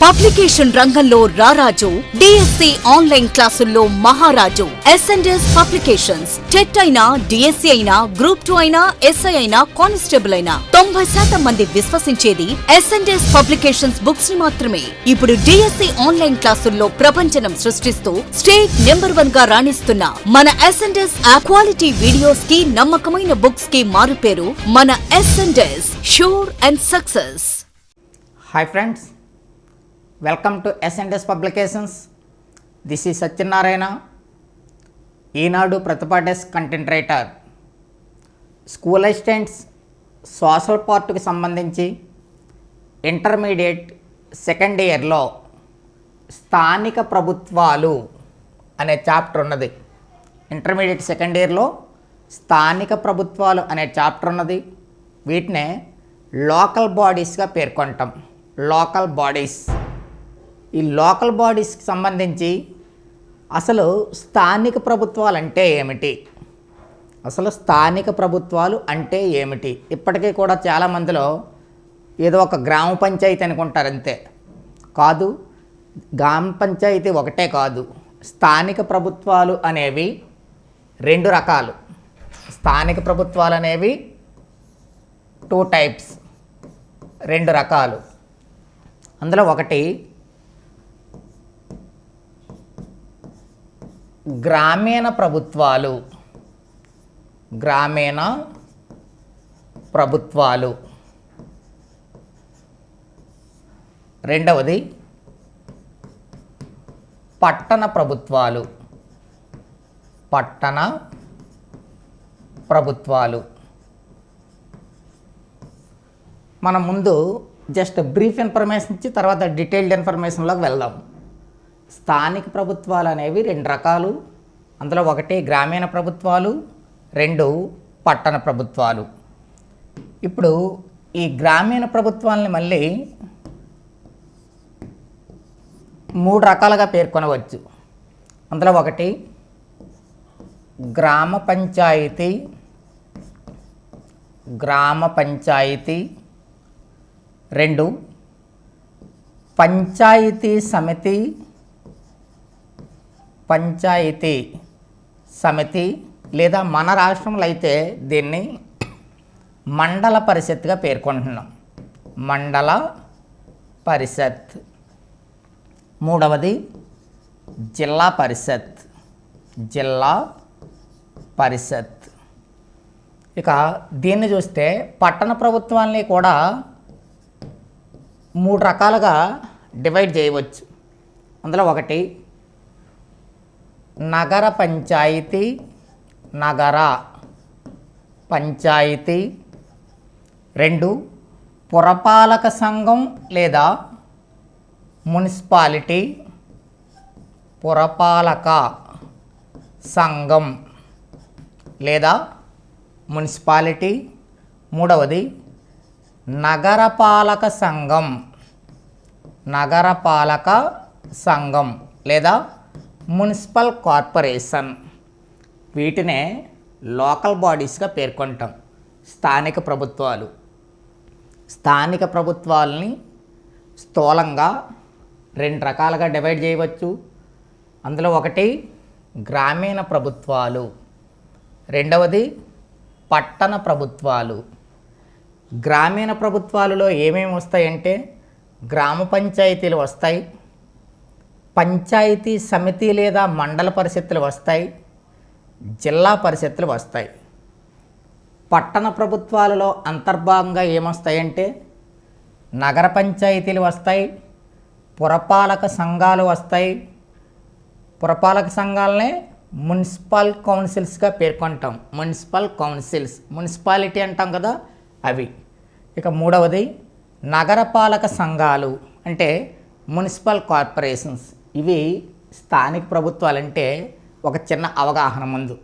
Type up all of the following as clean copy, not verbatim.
Publication రంగంలో రారాజు, DSC online క్లాసుల్లో మహారాజు. S and S publications. టెట్ అయినా, డిఎస్సి అయినా, గ్రూప్ 2 అయినా, ఎస్ఐ అయినా, కానిస్టేబుల్ అయినా 90% మంది విశ్వసించేది ఎస్ఎండ్ఎస్ పబ్లికేషన్స్ బుక్స్ ని మాత్రమే. ఇప్పుడు డిఎస్సి ఆన్లైన్ క్లాసుల్లో ప్రపంచనం సృష్టిస్తూ స్టేట్ నెంబర్ 1 గా రాణిస్తున్న మన ఎస్ఎండ్ఎస్ యాప్ క్వాలిటీ వీడియోస్ కి, నమ్మకమైన బుక్స్ కి మారుపేరు మన S and S. Sure and success. Hi friends, welcome to S and S publications. This is Satyanarayana, Eenadu Pratibha desk content writer. School assistants social పార్ట్కి సంబంధించి ఇంటర్మీడియట్ సెకండ్ ఇయర్లో స్థానిక ప్రభుత్వాలు అనే చాప్టర్ ఉన్నది. ఇంటర్మీడియట్ సెకండ్ ఇయర్లో స్థానిక ప్రభుత్వాలు అనే చాప్టర్ ఉన్నది. వీటినే లోకల్ బాడీస్గా పేర్కొంటాం. Local bodies. ఈ లోకల్ బాడీస్కి సంబంధించి అసలు స్థానిక ప్రభుత్వాలు అంటే ఏమిటి, అసలు స్థానిక ప్రభుత్వాలు అంటే ఏమిటి? ఇప్పటికీ కూడా చాలామందిలో ఏదో ఒక గ్రామ పంచాయతీ అనుకుంటారు, అంతే. కాదు, గ్రామ పంచాయతీ ఒకటే కాదు. స్థానిక ప్రభుత్వాలు అనేవి 2 రకాలు. స్థానిక ప్రభుత్వాలు అనేవి 2 టైప్స్, 2 రకాలు. అందులో ఒకటి గ్రామీణ ప్రభుత్వాలు. గ్రామీణ ప్రభుత్వాలు. రెండవది పట్టణ ప్రభుత్వాలు. పట్టణ ప్రభుత్వాలు. మనం ముందు జస్ట్ బ్రీఫ్ ఇన్ఫర్మేషన్ ఇచ్చి తర్వాత డీటెయిల్డ్ ఇన్ఫర్మేషన్లోకి వెళ్దాం. స్థానిక ప్రభుత్వాలు అనేవి 2 రకాలు. అందులో ఒకటి గ్రామీణ ప్రభుత్వాలు, 2 పట్టణ ప్రభుత్వాలు. ఇప్పుడు ఈ గ్రామీణ ప్రభుత్వాలని మళ్ళీ 3 రకాలుగా పేర్కొనవచ్చు. అందులో ఒకటి గ్రామ పంచాయతీ. గ్రామ పంచాయతీ. 2 పంచాయతీ సమితి. పంచాయతీ సమితి లేదా మన రాష్ట్రంలో అయితే దీన్ని మండల పరిషత్గా పేర్కొంటున్నాం. మండల పరిషత్. 3వది జిల్లా పరిషత్. జిల్లా పరిషత్. ఇక దీన్ని చూస్తే పట్టణ ప్రభుత్వాన్ని కూడా 3 రకాలుగా డివైడ్ చేయవచ్చు. అందులో ఒకటి నగర పంచాయతీ. నగర పంచాయతీ. 2 పురపాలక సంఘం లేదా మున్సిపాలిటీ. పురపాలక సంఘం లేదా మున్సిపాలిటీ. 3వది నగరపాలక సంఘం. నగరపాలక సంఘం లేదా మున్సిపల్ కార్పొరేషన్. వీటినే లోకల్ బాడీస్గా పేర్కొంటాం. స్థానిక ప్రభుత్వాలు. స్థానిక ప్రభుత్వాలని స్థూలంగా 2 రకాలుగా డివైడ్ చేయవచ్చు. అందులో ఒకటి గ్రామీణ ప్రభుత్వాలు, 2వది పట్టణ ప్రభుత్వాలు. గ్రామీణ ప్రభుత్వాలలో ఏమేమి వస్తాయంటే గ్రామ పంచాయతీలు వస్తాయి, పంచాయతీ సమితి లేదా మండల పరిషత్తులు వస్తాయి, జిల్లా పరిషత్తులు వస్తాయి. పట్టణ ప్రభుత్వాలలో అంతర్భాగంగా ఏమొస్తాయంటే నగర పంచాయతీలు వస్తాయి, పురపాలక సంఘాలు వస్తాయి. పురపాలక సంఘాలనే మున్సిపల్ కౌన్సిల్స్గా పేర్కొంటాం. మున్సిపల్ కౌన్సిల్స్, మున్సిపాలిటీ అంటాం కదా, అవి. ఇక 3వది నగరపాలక సంఘాలు అంటే మున్సిపల్ కార్పొరేషన్స్. ఇవి స్థానిక ప్రభుత్వాలంటే ఒక చిన్న అవగాహన ముందు.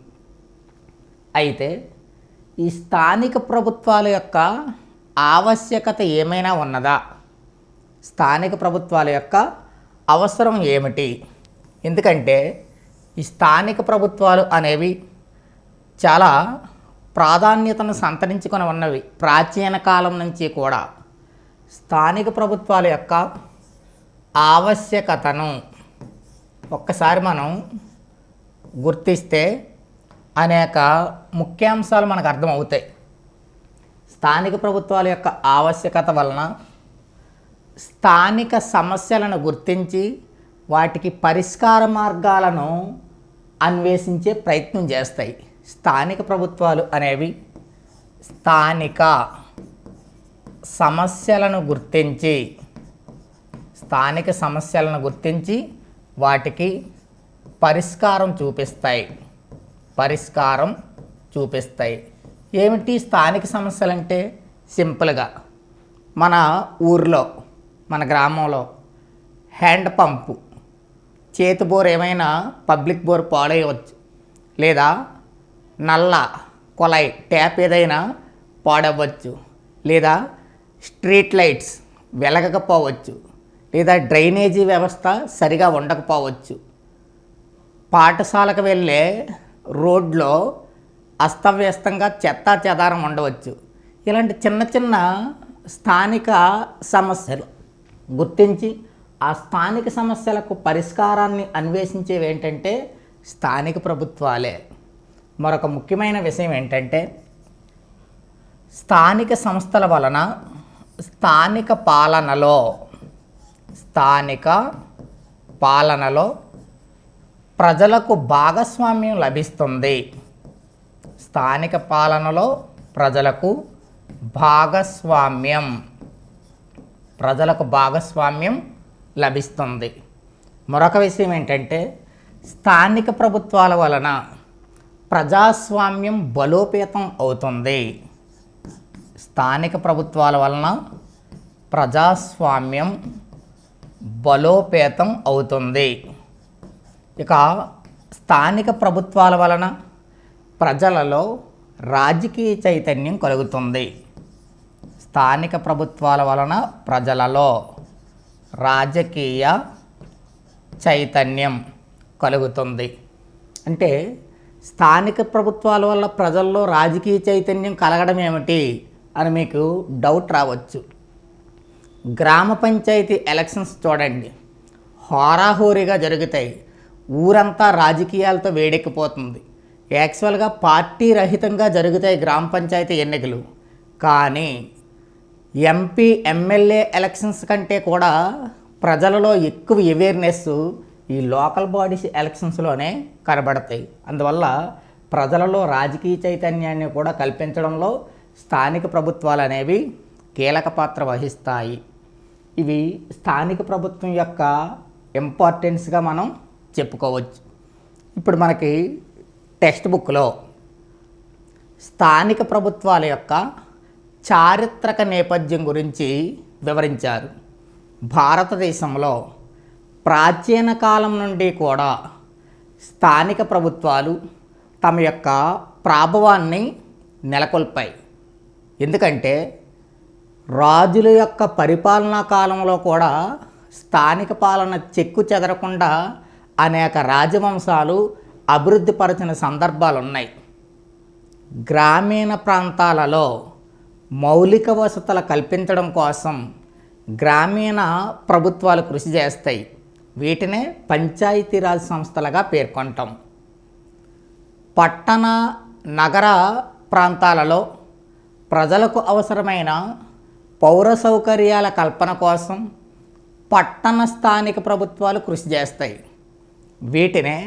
అయితే ఈ స్థానిక ప్రభుత్వాల యొక్క ఆవశ్యకత ఏమైనా ఉన్నదా? స్థానిక ప్రభుత్వాల యొక్క అవసరం ఏమిటి? ఎందుకంటే ఈ స్థానిక ప్రభుత్వాలు అనేవి చాలా ప్రాధాన్యతను సంతరించుకొని ఉన్నవి. ప్రాచీన కాలం నుంచి కూడా స్థానిక ప్రభుత్వాల యొక్క ఆవశ్యకతను ఒక్కసారి మనం గుర్తిస్తే అనేక ముఖ్యాంశాలు మనకు అర్థమవుతాయి. స్థానిక ప్రభుత్వాల యొక్క ఆవశ్యకత వలన స్థానిక సమస్యలను గుర్తించి వాటికి పరిష్కార మార్గాలను అన్వేషించే ప్రయత్నం చేస్తాయి. స్థానిక ప్రభుత్వాలు అనేవి స్థానిక సమస్యలను గుర్తించి వాటికి పరిష్కారం చూపిస్తాయి. ఏమిటి స్థానిక సమస్యలు అంటే? సింపుల్గా మన ఊర్లో, మన గ్రామంలో హ్యాండ్ పంపు, చేతి బోర్ ఏమైనా పబ్లిక్ బోర్ పాడేయవచ్చు, లేదా నల్ల కొలాయి ట్యాప్ ఏదైనా పాడవచ్చు, లేదా స్ట్రీట్ లైట్స్ వెలగకపోవచ్చు, లేదా డ్రైనేజీ వ్యవస్థ సరిగా ఉండకపోవచ్చు, పాఠశాలకు వెళ్ళే రోడ్లో అస్తవ్యస్తంగా చెత్తా చెదారం ఉండవచ్చు. ఇలాంటి చిన్న చిన్న స్థానిక సమస్యలు గుర్తించి ఆ స్థానిక సమస్యలకు పరిష్కారాన్ని అన్వేషించేవి ఏంటంటే స్థానిక ప్రభుత్వాలే. మరొక ముఖ్యమైన విషయం ఏంటంటే స్థానిక సంస్థల వలన స్థానిక పాలనలో ప్రజలకు భాగస్వామ్యం లభిస్తుంది. స్థానిక పాలనలో ప్రజలకు భాగస్వామ్యం లభిస్తుంది. మరొక విషయం ఏంటంటే స్థానిక ప్రభుత్వాల వలన ప్రజాస్వామ్యం బలోపేతం అవుతుంది. స్థానిక ప్రభుత్వాల వలన ప్రజాస్వామ్యం బలోపేతం అవుతుంది. ఇక స్థానిక ప్రభుత్వాల వలన ప్రజలలో రాజకీయ చైతన్యం కలుగుతుంది. స్థానిక ప్రభుత్వాల వలన ప్రజలలో రాజకీయ చైతన్యం కలుగుతుంది. అంటే స్థానిక ప్రభుత్వాల వల్ల ప్రజల్లో రాజకీయ చైతన్యం కలగడం ఏమిటి అని మీకు డౌట్ రావచ్చు. గ్రామ పంచాయతీ ఎలక్షన్స్ చూడండి, హోరాహోరీగా జరుగుతాయి. ఊరంతా రాజకీయాలతో వేడెక్కిపోతుంది. యాక్చువల్గా పార్టీ రహితంగా జరుగుతాయి గ్రామ పంచాయతీ ఎన్నికలు. కానీ ఎంపీ ఎమ్మెల్యే ఎలక్షన్స్ కంటే కూడా ప్రజలలో ఎక్కువ అవేర్నెస్ ఈ లోకల్ బాడీస్ ఎలక్షన్స్లోనే కనబడతాయి. అందువల్ల ప్రజలలో రాజకీయ చైతన్యాన్ని కూడా కల్పించడంలో స్థానిక ప్రభుత్వాలు అనేవి కీలక పాత్ర వహిస్తాయి. ఇవి స్థానిక ప్రభుత్వం యొక్క ఇంపార్టెన్స్గా మనం చెప్పుకోవచ్చు. ఇప్పుడు మనకి టెక్స్ట్ బుక్లో స్థానిక ప్రభుత్వాల యొక్క చారిత్రక నేపథ్యం గురించి వివరించారు. భారతదేశంలో ప్రాచీన కాలం నుండి కూడా స్థానిక ప్రభుత్వాలు తమ యొక్క ప్రాభవాన్ని నెలకొల్పాయి. ఎందుకంటే రాజుల యొక్క పరిపాలనా కాలంలో కూడా స్థానిక పాలన చెక్కు చెదరకుండా అనేక రాజవంశాలు అభివృద్ధి పరిచిన సందర్భాలు ఉన్నాయి. గ్రామీణ ప్రాంతాలలో మౌలిక వసతులు కల్పించడం కోసం గ్రామీణ ప్రభుత్వాలు కృషి చేస్తాయి. వీటినే పంచాయతీరాజ్ సంస్థలుగా పేర్కొంటాం. పట్టణ నగర ప్రాంతాలలో ప్రజలకు అవసరమైన పౌర సౌకర్యాల కల్పన కోసం పట్టణ స్థానిక ప్రభుత్వాలు కృషి చేస్తాయి. వీటినే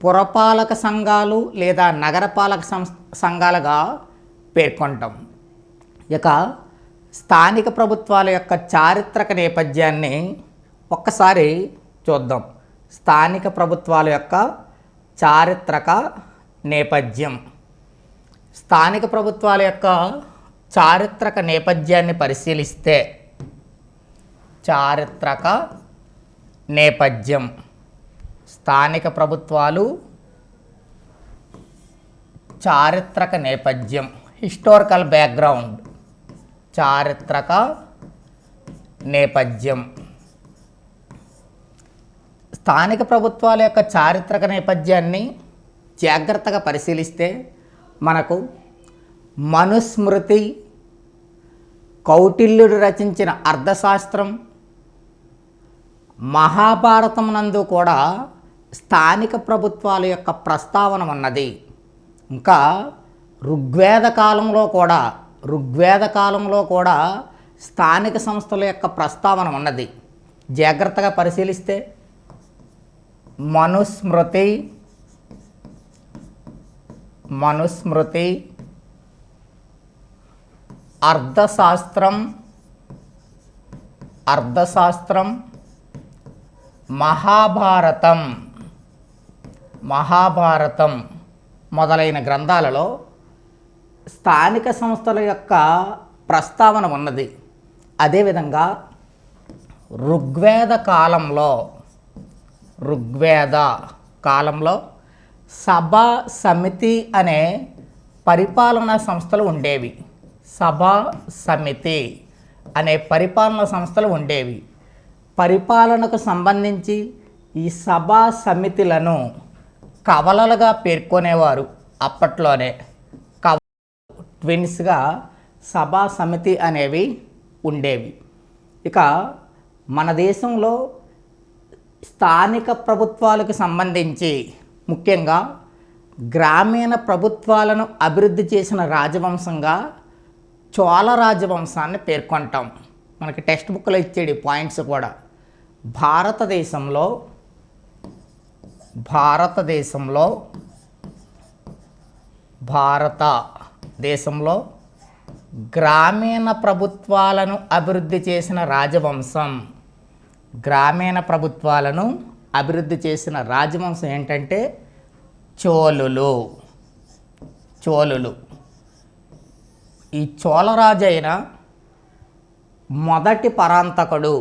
పురపాలక సంఘాలు లేదా నగరపాలక సంఘాలుగా పేర్కొంటాం. ఇక స్థానిక ప్రభుత్వాల యొక్క చారిత్రక నేపథ్యాన్ని ఒక్కసారి చూద్దాం. స్థానిక ప్రభుత్వాల యొక్క చారిత్రక నేపథ్యం. స్థానిక ప్రభుత్వాల యొక్క చారిత్రక నేపథ్యాన్ని పరిశీలిస్తే చారిత్రక నేపథ్యం స్థానిక ప్రభుత్వాలు చారిత్రక నేపథ్యం హిస్టారికల్ బ్యాక్గ్రౌండ్ చారిత్రక నేపథ్యం. స్థానిక ప్రభుత్వాల యొక్క చారిత్రక నేపథ్యాన్ని జాగ్రత్తగా పరిశీలిస్తే మనకు మనుస్మృతి, కౌటిల్యుడు రచించిన అర్థశాస్త్రం, మహాభారతం నందు కూడా స్థానిక ప్రభుత్వాల యొక్క ప్రస్తావన ఉన్నది. ఇంకా ఋగ్వేద కాలంలో కూడా స్థానిక సంస్థల యొక్క ప్రస్తావన ఉన్నది. జాగ్రత్తగా పరిశీలిస్తే మనుస్మృతి, అర్థశాస్త్రం, మహాభారతం మొదలైన గ్రంథాలలో స్థానిక సంస్థల యొక్క ప్రస్తావన ఉన్నది. అదేవిధంగా ఋగ్వేద కాలంలో సభా సమితి అనే పరిపాలనా సంస్థలు ఉండేవి. పరిపాలనకు సంబంధించి ఈ సభా సమితులను కవలలుగా పేర్కొనేవారు. అప్పట్లోనే ట్విన్స్గా సభా సమితి అనేవి ఉండేవి. ఇక మన దేశంలో స్థానిక ప్రభుత్వాలకు సంబంధించి ముఖ్యంగా గ్రామీణ ప్రభుత్వాలను అభివృద్ధి చేసిన రాజవంశంగా చోళ రాజవంశాన్ని పేర్కొంటాం. మనకి టెక్స్ట్ బుక్లో ఇచ్చేది పాయింట్స్ కూడా. భారతదేశంలో గ్రామీణ ప్రభుత్వాలను అభివృద్ధి చేసిన రాజవంశం ఏంటంటే చోళులు. ఈ చోళరాజు అయిన మొదటి పరాంతకుడు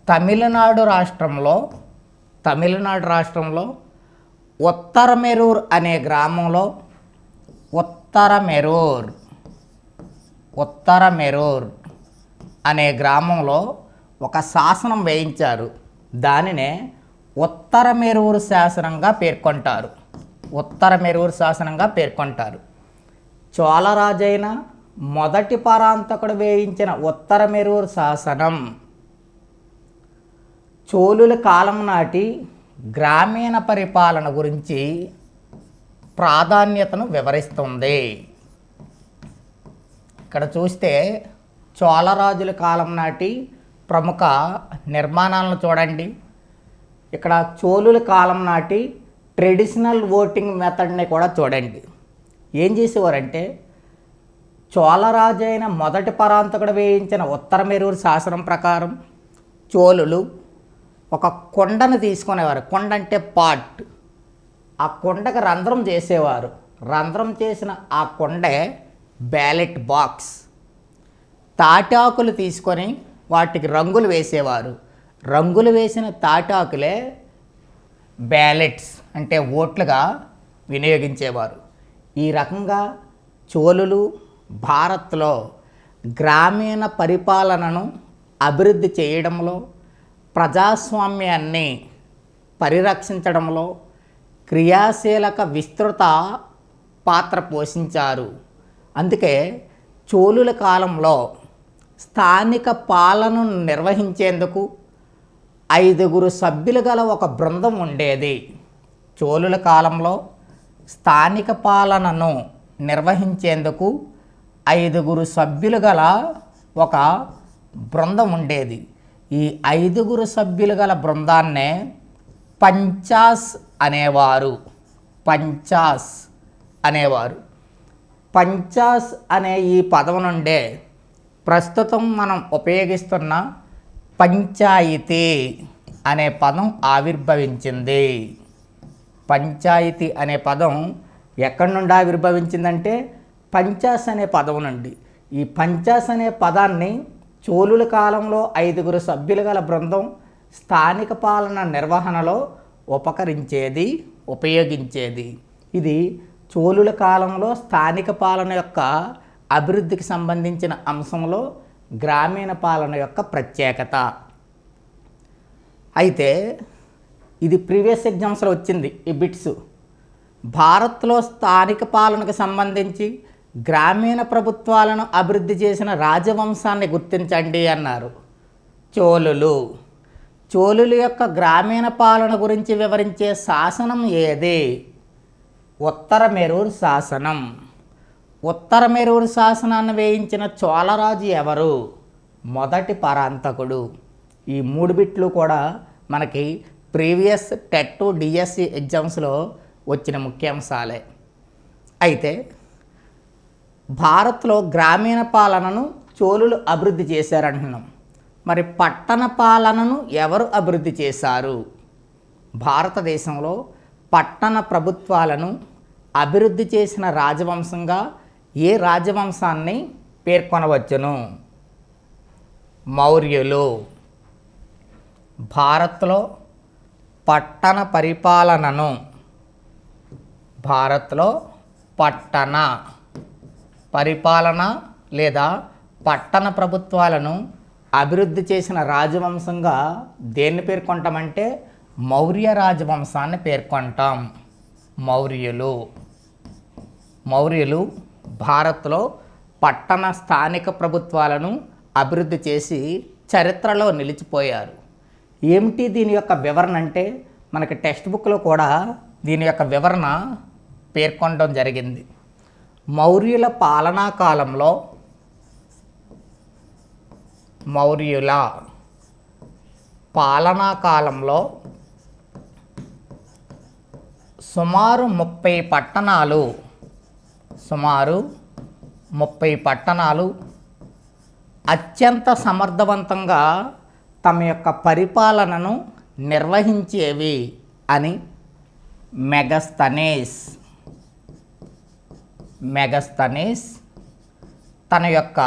తమిళనాడు రాష్ట్రంలో ఉత్తరమెరూర్ అనే గ్రామంలో ఒక శాసనం వేయించారు. దానినే ఉత్తరమెరూరు శాసనంగా పేర్కొంటారు. చోళరాజైన మొదటి పరాంతకుడు వేయించిన ఉత్తరమెరూరు శాసనం చోళుల కాలం నాటి గ్రామీణ పరిపాలన గురించి ప్రాధాన్యతను వివరిస్తుంది. ఇక్కడ చూస్తే చోళరాజుల కాలం నాటి ప్రముఖ నిర్మాణాలను చూడండి. ఇక్కడ చోళుల కాలం నాటి ట్రెడిషనల్ ఓటింగ్ మెథడ్ని కూడా చూడండి. ఏం చేసేవారంటే చోళరాజు అయిన మొదటి పరాంతకుడు వేయించిన ఉత్తరమెరూరు శాసనం ప్రకారం చోళులు ఒక కొండను తీసుకునేవారు. కొండ అంటే పాట్. ఆ కొండకు రంధ్రం చేసేవారు. రంధ్రం చేసిన ఆ కొండే బ్యాలెట్ బాక్స్. తాటాకులు తీసుకొని వాటికి రంగులు వేసేవారు. రంగులు వేసిన తాటాకులే బ్యాలెట్స్ అంటే ఓట్లుగా వినియోగించేవారు. ఈ రకంగా చోళులు భారత్లో గ్రామీణ పరిపాలనను అభివృద్ధి చేయడంలో, ప్రజాస్వామ్యాన్ని పరిరక్షించడంలో క్రియాశీలక విస్తృత పాత్ర పోషించారు. అందుకే చోళుల కాలంలో స్థానిక పాలనను నిర్వహించేందుకు 5 సభ్యులు గల ఒక బృందం ఉండేది. చోళుల కాలంలో స్థానిక పాలనను నిర్వహించేందుకు 5 సభ్యులు గల ఒక బృందం ఉండేది. ఈ 5 సభ్యులు గల బృందాన్నే పంచాస్ అనేవారు. పంచాస్ అనే ఈ పదం నుండే ప్రస్తుతం మనం ఉపయోగిస్తున్న పంచాయతీ అనే పదం ఆవిర్భవించింది. పంచాయతీ అనే పదం ఎక్కడి నుండి ఆవిర్భవించిందంటే పంచాస్ అనే పదం నుండి. ఈ పంచాస్ అనే పదాన్ని చోళుల కాలంలో 5 సభ్యులు గల బృందం స్థానిక పాలన నిర్వహణలో ఉపయోగించేది. ఇది చోళుల కాలంలో స్థానిక పాలన యొక్క అభివృద్ధికి సంబంధించిన అంశంలో గ్రామీణ పాలన యొక్క ప్రత్యేకత. అయితే ఇది ప్రీవియస్ ఎగ్జామ్స్లో వచ్చింది. ఈ బిట్స్ భారత్లో స్థానిక పాలనకు సంబంధించి గ్రామీణ ప్రభుత్వాలను అభివృద్ధి చేసిన రాజవంశాన్ని గుర్తించండి అన్నారు. చోళులు. చోళుల యొక్క గ్రామీణ పాలన గురించి వివరించే శాసనం ఏది? ఉత్తరమెరూరు శాసనం. ఉత్తరమెరూరు శాసనాన్ని వేయించిన చోళరాజు ఎవరు? మొదటి పరాంతకుడు. ఈ 3 బిట్లు కూడా మనకి ప్రీవియస్ టెట్ డిఎస్సి ఎగ్జామ్స్లో వచ్చిన ముఖ్యాంశాలే. అయితే భారత్లో గ్రామీణ పాలనను చోళులు అభివృద్ధి చేశారంటున్నాం. మరి పట్టణ పాలనను ఎవరు అభివృద్ధి చేశారు? భారతదేశంలో పట్టణ ప్రభుత్వాలను అభివృద్ధి చేసిన రాజవంశంగా ఏ రాజవంశాన్ని పేర్కొనవచ్చును? మౌర్యులు. భారత్లో పట్టణ పరిపాలనను పరిపాలన లేదా పట్టణ ప్రభుత్వాలను అభివృద్ధి చేసిన రాజవంశంగా దేన్ని పేర్కొంటామంటే మౌర్య రాజవంశాన్ని పేర్కొంటాం. మౌర్యులు భారత్లో పట్టణ స్థానిక ప్రభుత్వాలను అభివృద్ధి చేసి చరిత్రలో నిలిచిపోయారు. ఏమిటి దీని యొక్క వివరణ అంటే మనకి టెక్స్ట్ బుక్లో కూడా దీని యొక్క వివరణ పేర్కొనడం జరిగింది. మౌర్యుల పాలనా కాలంలో సుమారు 30 పట్టణాలు అత్యంత సమర్థవంతంగా తమ యొక్క పరిపాలనను నిర్వహించేవి అని మెగస్తనీస్ తన యొక్క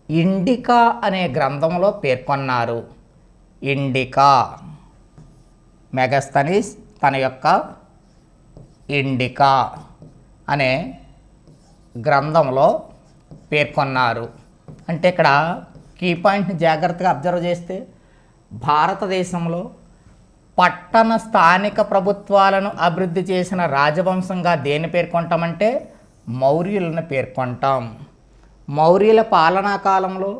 ఇండికా అనే గ్రంథంలో పేర్కొన్నారు. మెగస్తనీస్ తన యొక్క ఇండికా అనే గ్రంథంలో పేర్కొన్నారు. అంటే ఇక్కడ కీ పాయింట్ని జాగ్రత్తగా అబ్జర్వ్ చేస్తే భారతదేశంలో పట్టణ స్థానిక ప్రభుత్వాలను అభివృద్ధి చేసిన రాజవంశంగా దేన్ని పేర్కొంటామంటే మౌర్యులను పేర్కొంటాం. మౌర్యుల పాలనా కాలంలో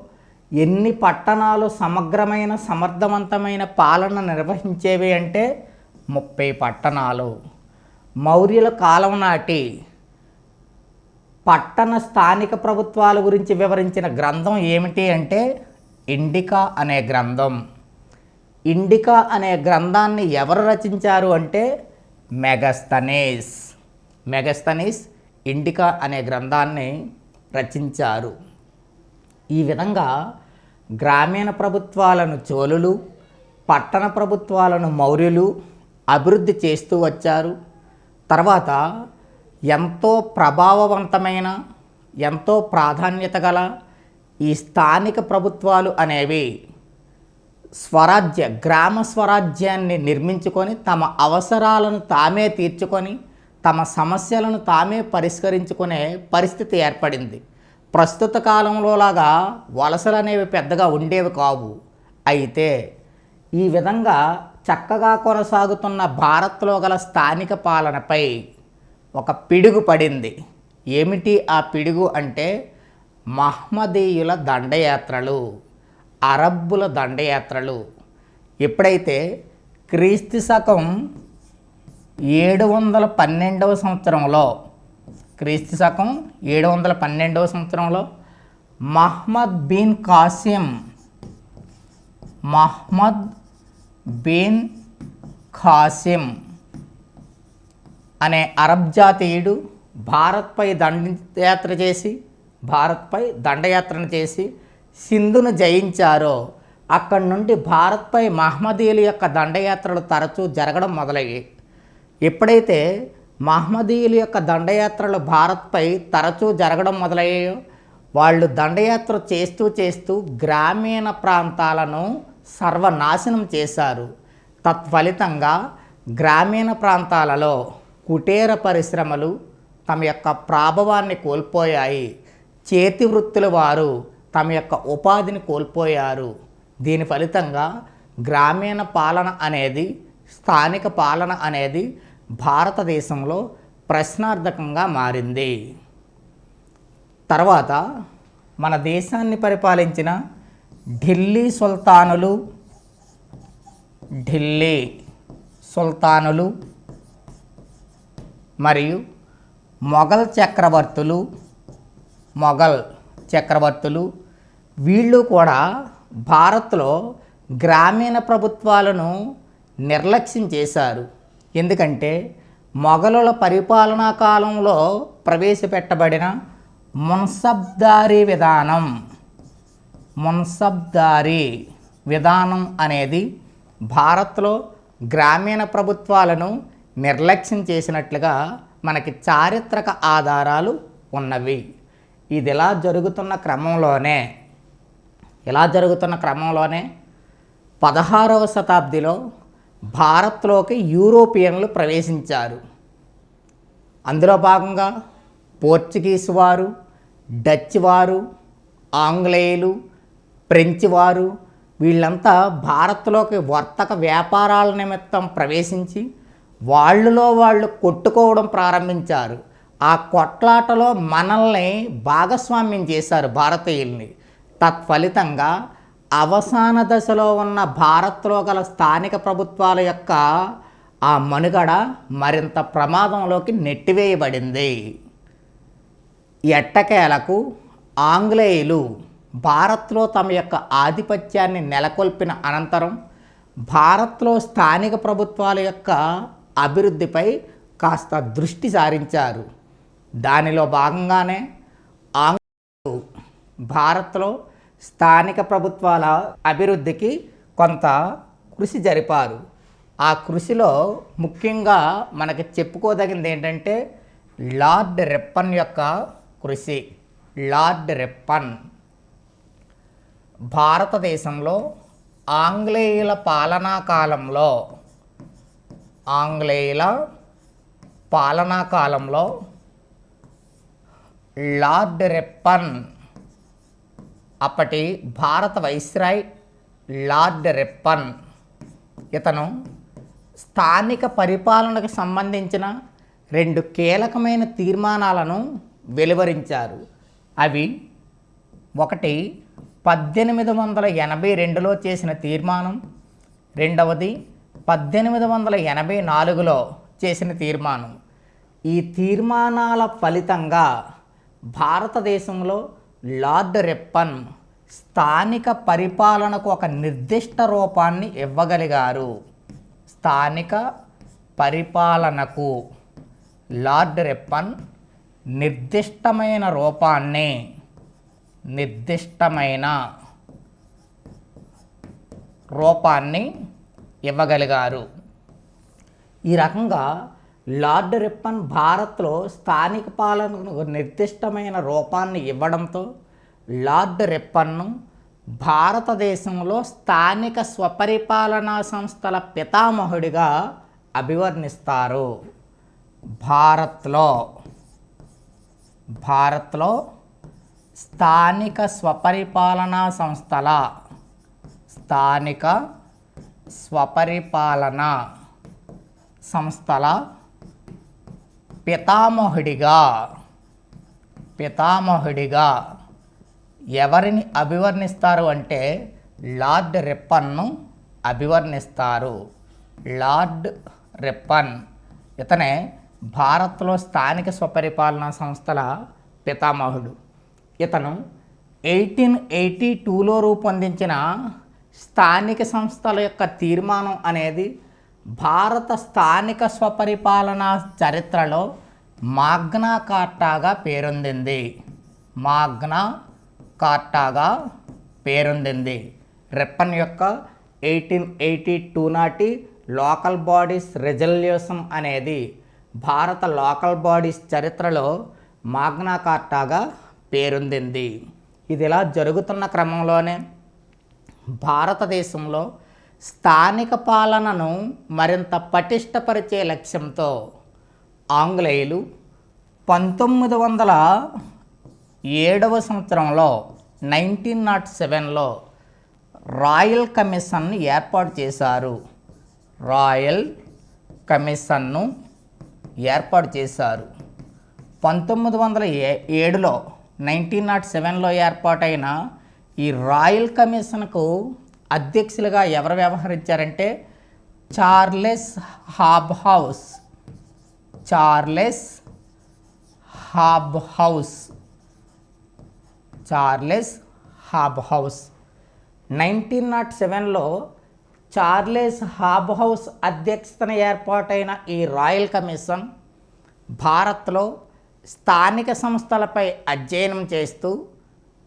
ఎన్ని పట్టణాలు సమగ్రమైన సమర్థవంతమైన పాలన నిర్వహించేవి అంటే 30 పట్టణాలు. మౌర్యుల కాలం నాటి పట్టణ స్థానిక ప్రభుత్వాల గురించి వివరించిన గ్రంథం ఏమిటి అంటే ఇండికా అనే గ్రంథం. ఇండికా అనే గ్రంథాన్ని ఎవరు రచించారు అంటే మెగస్తనీస్ ఇండికా అనే గ్రంథాన్ని రచించారు. ఈ విధంగా గ్రామీణ ప్రభుత్వాలను చోళులు, పట్టణ ప్రభుత్వాలను మౌర్యులు అభివృద్ధి చేస్తూ వచ్చారు. తర్వాత ఎంతో ప్రభావవంతమైన, ఎంతో ప్రాధాన్యత గల ఈ స్థానిక ప్రభుత్వాలు అనేవి గ్రామ స్వరాజ్యాన్ని నిర్మించుకొని తమ అవసరాలను తామే తీర్చుకొని తమ సమస్యలను తామే పరిష్కరించుకునే పరిస్థితి ఏర్పడింది. ప్రస్తుత కాలంలో లాగా వలసలు అనేవి పెద్దగా ఉండేవి కావు. అయితే ఈ విధంగా చక్కగా కొనసాగుతున్న భారత్లో గల స్థానిక పాలనపై ఒక పిడుగు పడింది. ఏమిటి ఆ పిడుగు అంటే మహ్మదీయుల దండయాత్రలు, అరబ్బుల దండయాత్రలు. ఎప్పుడైతే క్రీస్తు శకం 712వ సంవత్సరంలో మహ్మద్ బిన్ ఖాసిం అనే అరబ్ జాతీయుడు భారత్పై దండయాత్రను చేసి సింధును జయించారో అక్కడి నుండి భారత్పై మహ్మదీయుల యొక్క దండయాత్రలు తరచూ జరగడం మొదలయ్యాయి. ఎప్పుడైతే మహ్మదీయుల యొక్క దండయాత్రలు భారత్పై తరచూ జరగడం మొదలయ్యాయో వాళ్ళు దండయాత్ర చేస్తూ గ్రామీణ ప్రాంతాలను సర్వనాశనం చేశారు. తత్ఫలితంగా గ్రామీణ ప్రాంతాలలో కుటీర పరిశ్రమలు తమ యొక్క ప్రాభవాన్ని కోల్పోయాయి. చేతి వృత్తుల వారు తమ యొక్క ఉపాధిని కోల్పోయారు. దీని ఫలితంగా గ్రామీణ పాలన అనేది, స్థానిక పాలన అనేది భారతదేశంలో ప్రశ్నార్థకంగా మారింది. తర్వాత మన దేశాన్ని పరిపాలించిన ఢిల్లీ సుల్తానులు మరియు మొఘల్ చక్రవర్తులు వీళ్ళు కూడా భారత్లో గ్రామీణ ప్రభుత్వాలను నిర్లక్ష్యం చేశారు. ఎందుకంటే మొఘలుల పరిపాలనా కాలంలో ప్రవేశపెట్టబడిన మున్సబ్దారీ విధానం అనేది భారత్లో గ్రామీణ ప్రభుత్వాలను నిర్లక్ష్యం చేసినట్లుగా మనకి చారిత్రక ఆధారాలు ఉన్నవి. ఇది ఇలా జరుగుతున్న క్రమంలోనే 16వ శతాబ్దిలో భారత్లోకి యూరోపియన్లు ప్రవేశించారు. అందులో భాగంగా పోర్చుగీస్ వారు, డచ్ వారు, ఆంగ్లేయులు, ఫ్రెంచ్ వారు వీళ్ళంతా భారత్లోకి వర్తక వ్యాపారాల నిమిత్తం ప్రవేశించి వాళ్ళు కొట్టుకోవడం ప్రారంభించారు. ఆ కొట్లాటలో మనల్ని భాగస్వామ్యం చేశారు, భారతీయుల్ని. తత్ఫలితంగా అవసాన దశలో ఉన్న భారత్లో గల స్థానిక ప్రభుత్వాల యొక్క ఆ మనుగడ మరింత ప్రమాదంలోకి నెట్టివేయబడింది. ఎట్టకేలకు ఆంగ్లేయులు భారత్లో తమ యొక్క ఆధిపత్యాన్ని నెలకొల్పిన అనంతరం భారత్లో స్థానిక ప్రభుత్వాల యొక్క అభివృద్ధిపై కాస్త దృష్టి సారించారు. దానిలో భాగంగానే ఆంగ్లేయులు భారత్లో స్థానిక ప్రభుత్వాల అభివృద్ధికి కొంత కృషి జరిపారు. ఆ కృషిలో ముఖ్యంగా మనకి చెప్పుకోదగింది ఏంటంటే లార్డ్ రిప్పన్ యొక్క కృషి. లార్డ్ రిప్పన్ భారతదేశంలో ఆంగ్లేయుల పాలనా కాలంలో లార్డ్ రిప్పన్, అప్పటి భారత వైస్రాయ్ లార్డ్ రిప్పన్, ఇతను స్థానిక పరిపాలనకు సంబంధించిన 2 కీలకమైన తీర్మానాలను వెలువరించారు. అవి ఒకటి 1882లో చేసిన తీర్మానం, రెండవది 1884లో చేసిన తీర్మానం. ఈ తీర్మానాల ఫలితంగా భారతదేశంలో లార్డ్ రిప్పన్ స్థానిక పరిపాలనకు ఒక నిర్దిష్ట రూపాన్ని ఇవ్వగలిగారు. స్థానిక పరిపాలనకు లార్డ్ రిప్పన్ నిర్దిష్టమైన రూపాన్ని ఇవ్వగలిగారు. ఈ రకంగా లార్డ్ రిప్పన్ భారత్లో స్థానిక పాలనకు నిర్దిష్టమైన రూపాన్ని ఇవ్వడంతో లార్డ్ రిప్పన్ను భారతదేశంలో స్థానిక స్వపరిపాలనా సంస్థల పితామహుడిగా అభివర్ణిస్తారు. భారత్లో స్థానిక స్వపరిపాలనా సంస్థల పితామహుడిగా ఎవరిని అభివర్ణిస్తారు అంటే లార్డ్ రిప్పన్ను అభివర్ణిస్తారు. లార్డ్ రిప్పన్ ఇతనే భారత్లో స్థానిక స్వపరిపాలనా సంస్థల పితామహుడు. ఇతను 1882లో రూపొందించిన స్థానిక సంస్థల యొక్క తీర్మానం అనేది భారత స్థానిక స్వపరిపాలనా చరిత్రలో మాగ్నా కార్టాగా పేరొందింది. రిప్పన్ యొక్క 1882 నాటి లోకల్ బాడీస్ రెజల్యూషన్ అనేది భారత లోకల్ బాడీస్ చరిత్రలో మాగ్నా కార్టాగా పేరొందింది. ఇది ఇలా జరుగుతున్న క్రమంలోనే భారతదేశంలో స్థానిక పాలనను మరింత పటిష్టపరిచే లక్ష్యంతో ఆంగ్లేయులు 1907వ సంవత్సరంలో 1907లో రాయల్ కమిషన్ను ఏర్పాటు చేశారు. రాయల్ కమిషన్ను ఏర్పాటు చేశారు. 1907లో 1907లో ఏర్పాటైన ఈ రాయల్ కమిషన్కు అధ్యక్షులుగా ఎవరు వ్యవహరించారంటే చార్లెస్ హాబ్హౌస్. చార్లెస్ హాబ్హౌస్ 1907లో చార్లెస్ హాబ్హౌస్ అధ్యక్షతన ఏర్పాటైన ఈ రాయల్ కమిషన్ భారత్లో స్థానిక సంస్థలపై అధ్యయనం చేస్తూ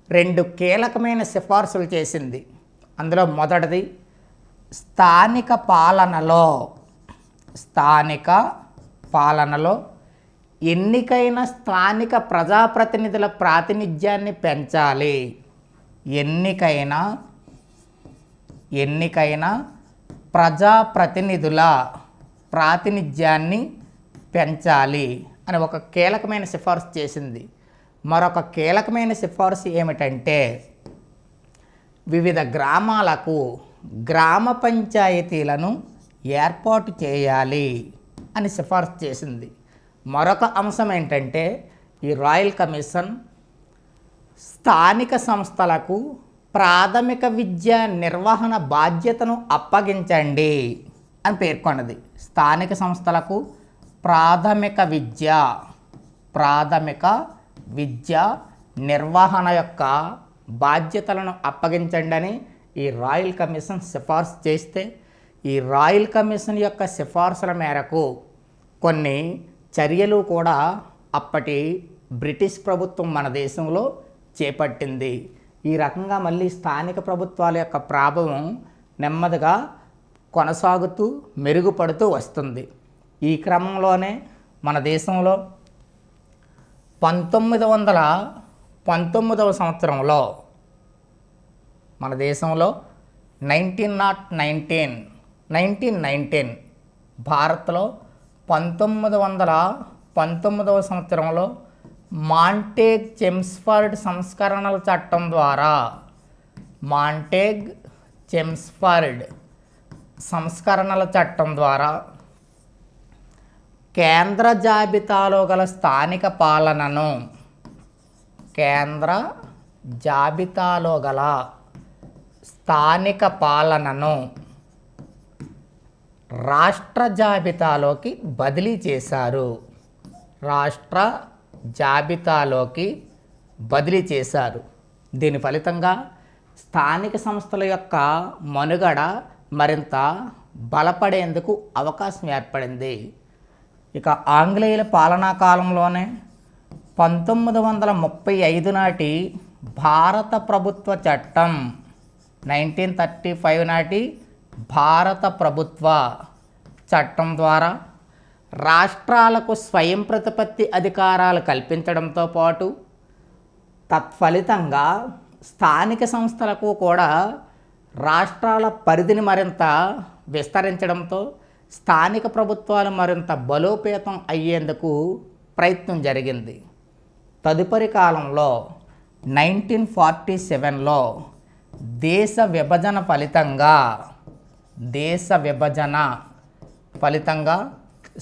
2 కీలకమైన సిఫార్సులు చేసింది. అందులో మొదటిది స్థానిక పాలనలో ఎన్నికైన స్థానిక ప్రజాప్రతినిధుల ప్రాతినిధ్యాన్ని పెంచాలి. ఎన్నికైన ప్రజాప్రతినిధుల ప్రాతినిధ్యాన్ని పెంచాలి అని ఒక కీలకమైన సిఫార్సు చేసింది. మరొక కీలకమైన సిఫార్సు ఏమిటంటే వివిధ గ్రామాలకు గ్రామ పంచాయతీలను ఏర్పాటు చేయాలి అని సిఫార్సు చేసింది. మరొక అంశం ఏంటంటే ఈ రాయల్ కమిషన్ స్థానిక సంస్థలకు ప్రాథమిక విద్య నిర్వహణ బాధ్యతను అప్పగించండి అని పేర్కొన్నది. స్థానిక సంస్థలకు ప్రాథమిక విద్య నిర్వహణ యొక్క బాధ్యతలను అప్పగించండి అని ఈ రాయల్ కమిషన్ సిఫార్సు చేస్తే ఈ రాయల్ కమిషన్ యొక్క సిఫార్సుల మేరకు కొన్ని చర్యలు కూడా అప్పటి బ్రిటిష్ ప్రభుత్వం మన దేశంలో చేపట్టింది. ఈ రకంగా మళ్ళీ స్థానిక ప్రభుత్వాల యొక్క ప్రభావం నెమ్మదిగా కొనసాగుతూ మెరుగుపడుతూ వస్తుంది. ఈ క్రమంలోనే మన దేశంలో 1919వ సంవత్సరంలో మన దేశంలో 1919 భారత్లో 1919వ సంవత్సరంలో మాంటేగ్ చెమ్స్ఫర్డ్ సంస్కరణల చట్టం ద్వారా కేంద్ర జాబితాలో గల స్థానిక పాలనను రాష్ట్ర జాబితాలోకి బదిలీ చేశారు. దీని ఫలితంగా స్థానిక సంస్థల యొక్క మనుగడ మరింత బలపడేందుకు అవకాశం ఏర్పడింది. ఇక ఆంగ్లేయుల పాలనా కాలంలోనే 1935 నాటి భారత ప్రభుత్వ చట్టం 1935 నాటి భారత ప్రభుత్వ చట్టం ద్వారా రాష్ట్రాలకు స్వయం ప్రతిపత్తి అధికారాలు కల్పించడంతో పాటు తత్ఫలితంగా స్థానిక సంస్థలకు కూడా రాష్ట్రాల పరిధిని మరింత విస్తరించడంతో స్థానిక ప్రభుత్వాలు మరింత బలోపేతం అయ్యేందుకు ప్రయత్నం జరిగింది. తదుపరి కాలంలో 1947లో దేశ విభజన ఫలితంగా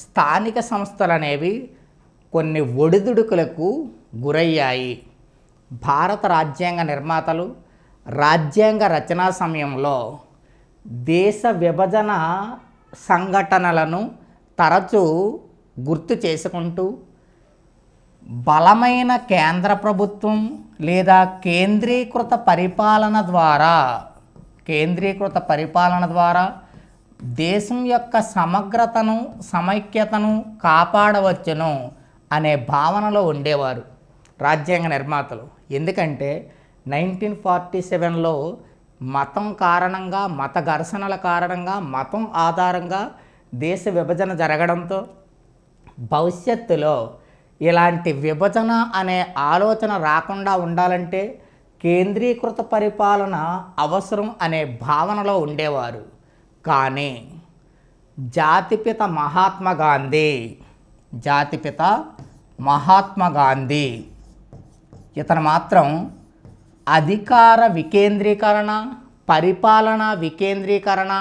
స్థానిక సంస్థలు అనేవి కొన్ని ఒడిదుడుకులకు గురయ్యాయి. భారత రాజ్యాంగ నిర్మాతలు రాజ్యాంగ రచనా సమయంలో దేశ విభజన సంఘటనలను తరచూ గుర్తు చేసుకుంటూ బలమైన కేంద్ర ప్రభుత్వం లేదా కేంద్రీకృత పరిపాలన ద్వారా దేశం యొక్క సమగ్రతను సమైక్యతను కాపాడవచ్చును అనే భావనలో ఉండేవారు రాజ్యాంగ నిర్మాతలు. ఎందుకంటే 1947లో మతం కారణంగా, మత ఘర్షణల కారణంగా, మతం ఆధారంగా దేశ విభజన జరగడంతో భవిష్యత్తులో ఇలాంటి విభజన అనే ఆలోచన రాకుండా ఉండాలంటే కేంద్రీకృత పరిపాలన అవసరం అనే భావనలో ఉండేవారు. కానీ జాతిపిత మహాత్మా గాంధీ ఇతను మాత్రం అధికార వికేంద్రీకరణ, పరిపాలన వికేంద్రీకరణ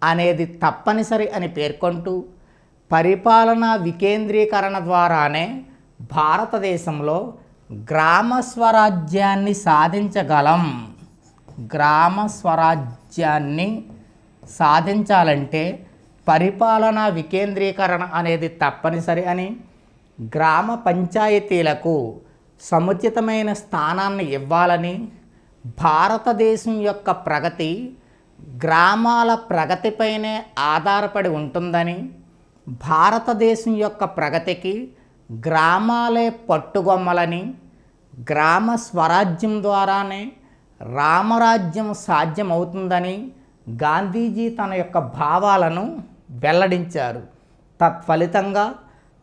అనేది తప్పనిసరి అని పేర్కొంటూ పరిపాలనా వికేంద్రీకరణ ద్వారానే భారతదేశంలో గ్రామ స్వరాజ్యాన్ని సాధించగలం. గ్రామ స్వరాజ్యాన్ని సాధించాలంటే పరిపాలనా వికేంద్రీకరణ అనేది తప్పనిసరి అని, గ్రామ పంచాయతీలకు సముచితమైన స్థానాన్ని ఇవ్వాలని, భారతదేశం యొక్క ప్రగతి గ్రామాల ప్రగతిపైనే ఆధారపడి ఉంటుందని, భారతదేశం యొక్క ప్రగతికి గ్రామాలే పట్టుగొమ్మలని, గ్రామ స్వరాజ్యం ద్వారానే రామరాజ్యం సాధ్యమవుతుందని గాంధీజీ తన యొక్క భావాలను వెల్లడించారు. తత్ఫలితంగా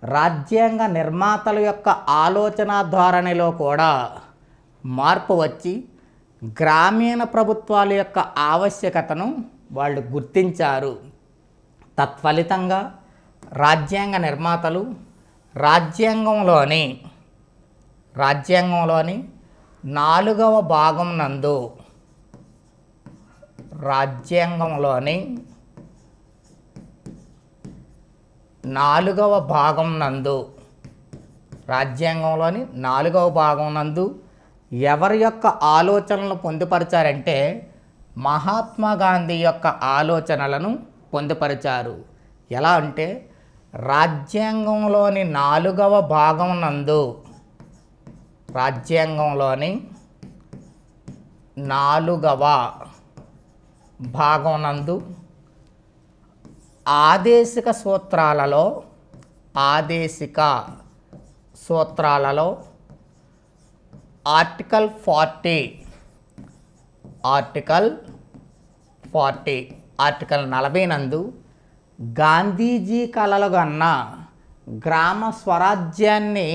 రాజ్యాంగ నిర్మాతల యొక్క ఆలోచన ధోరణిలో కూడా మార్పు వచ్చి గ్రామీణ ప్రభుత్వాల యొక్క ఆవశ్యకతను వాళ్ళు గుర్తించారు. తత్ఫలితంగా రాజ్యాంగ నిర్మాతలు రాజ్యాంగంలోని 4వ భాగం నందు రాజ్యాంగంలోని 4వ భాగం నందు ఎవరి యొక్క ఆలోచనలను పొందుపరిచారంటే మహాత్మా గాంధీ యొక్క ఆలోచనలను పొందుపరిచారు. ఎలా అంటే రాజ్యాంగంలోని 4వ భాగం నందు ఆదేశిక సూత్రాలలో ఆర్టికల్ 40 నందు గాంధీజీ కలలుగన్న గ్రామ స్వరాజ్యాన్ని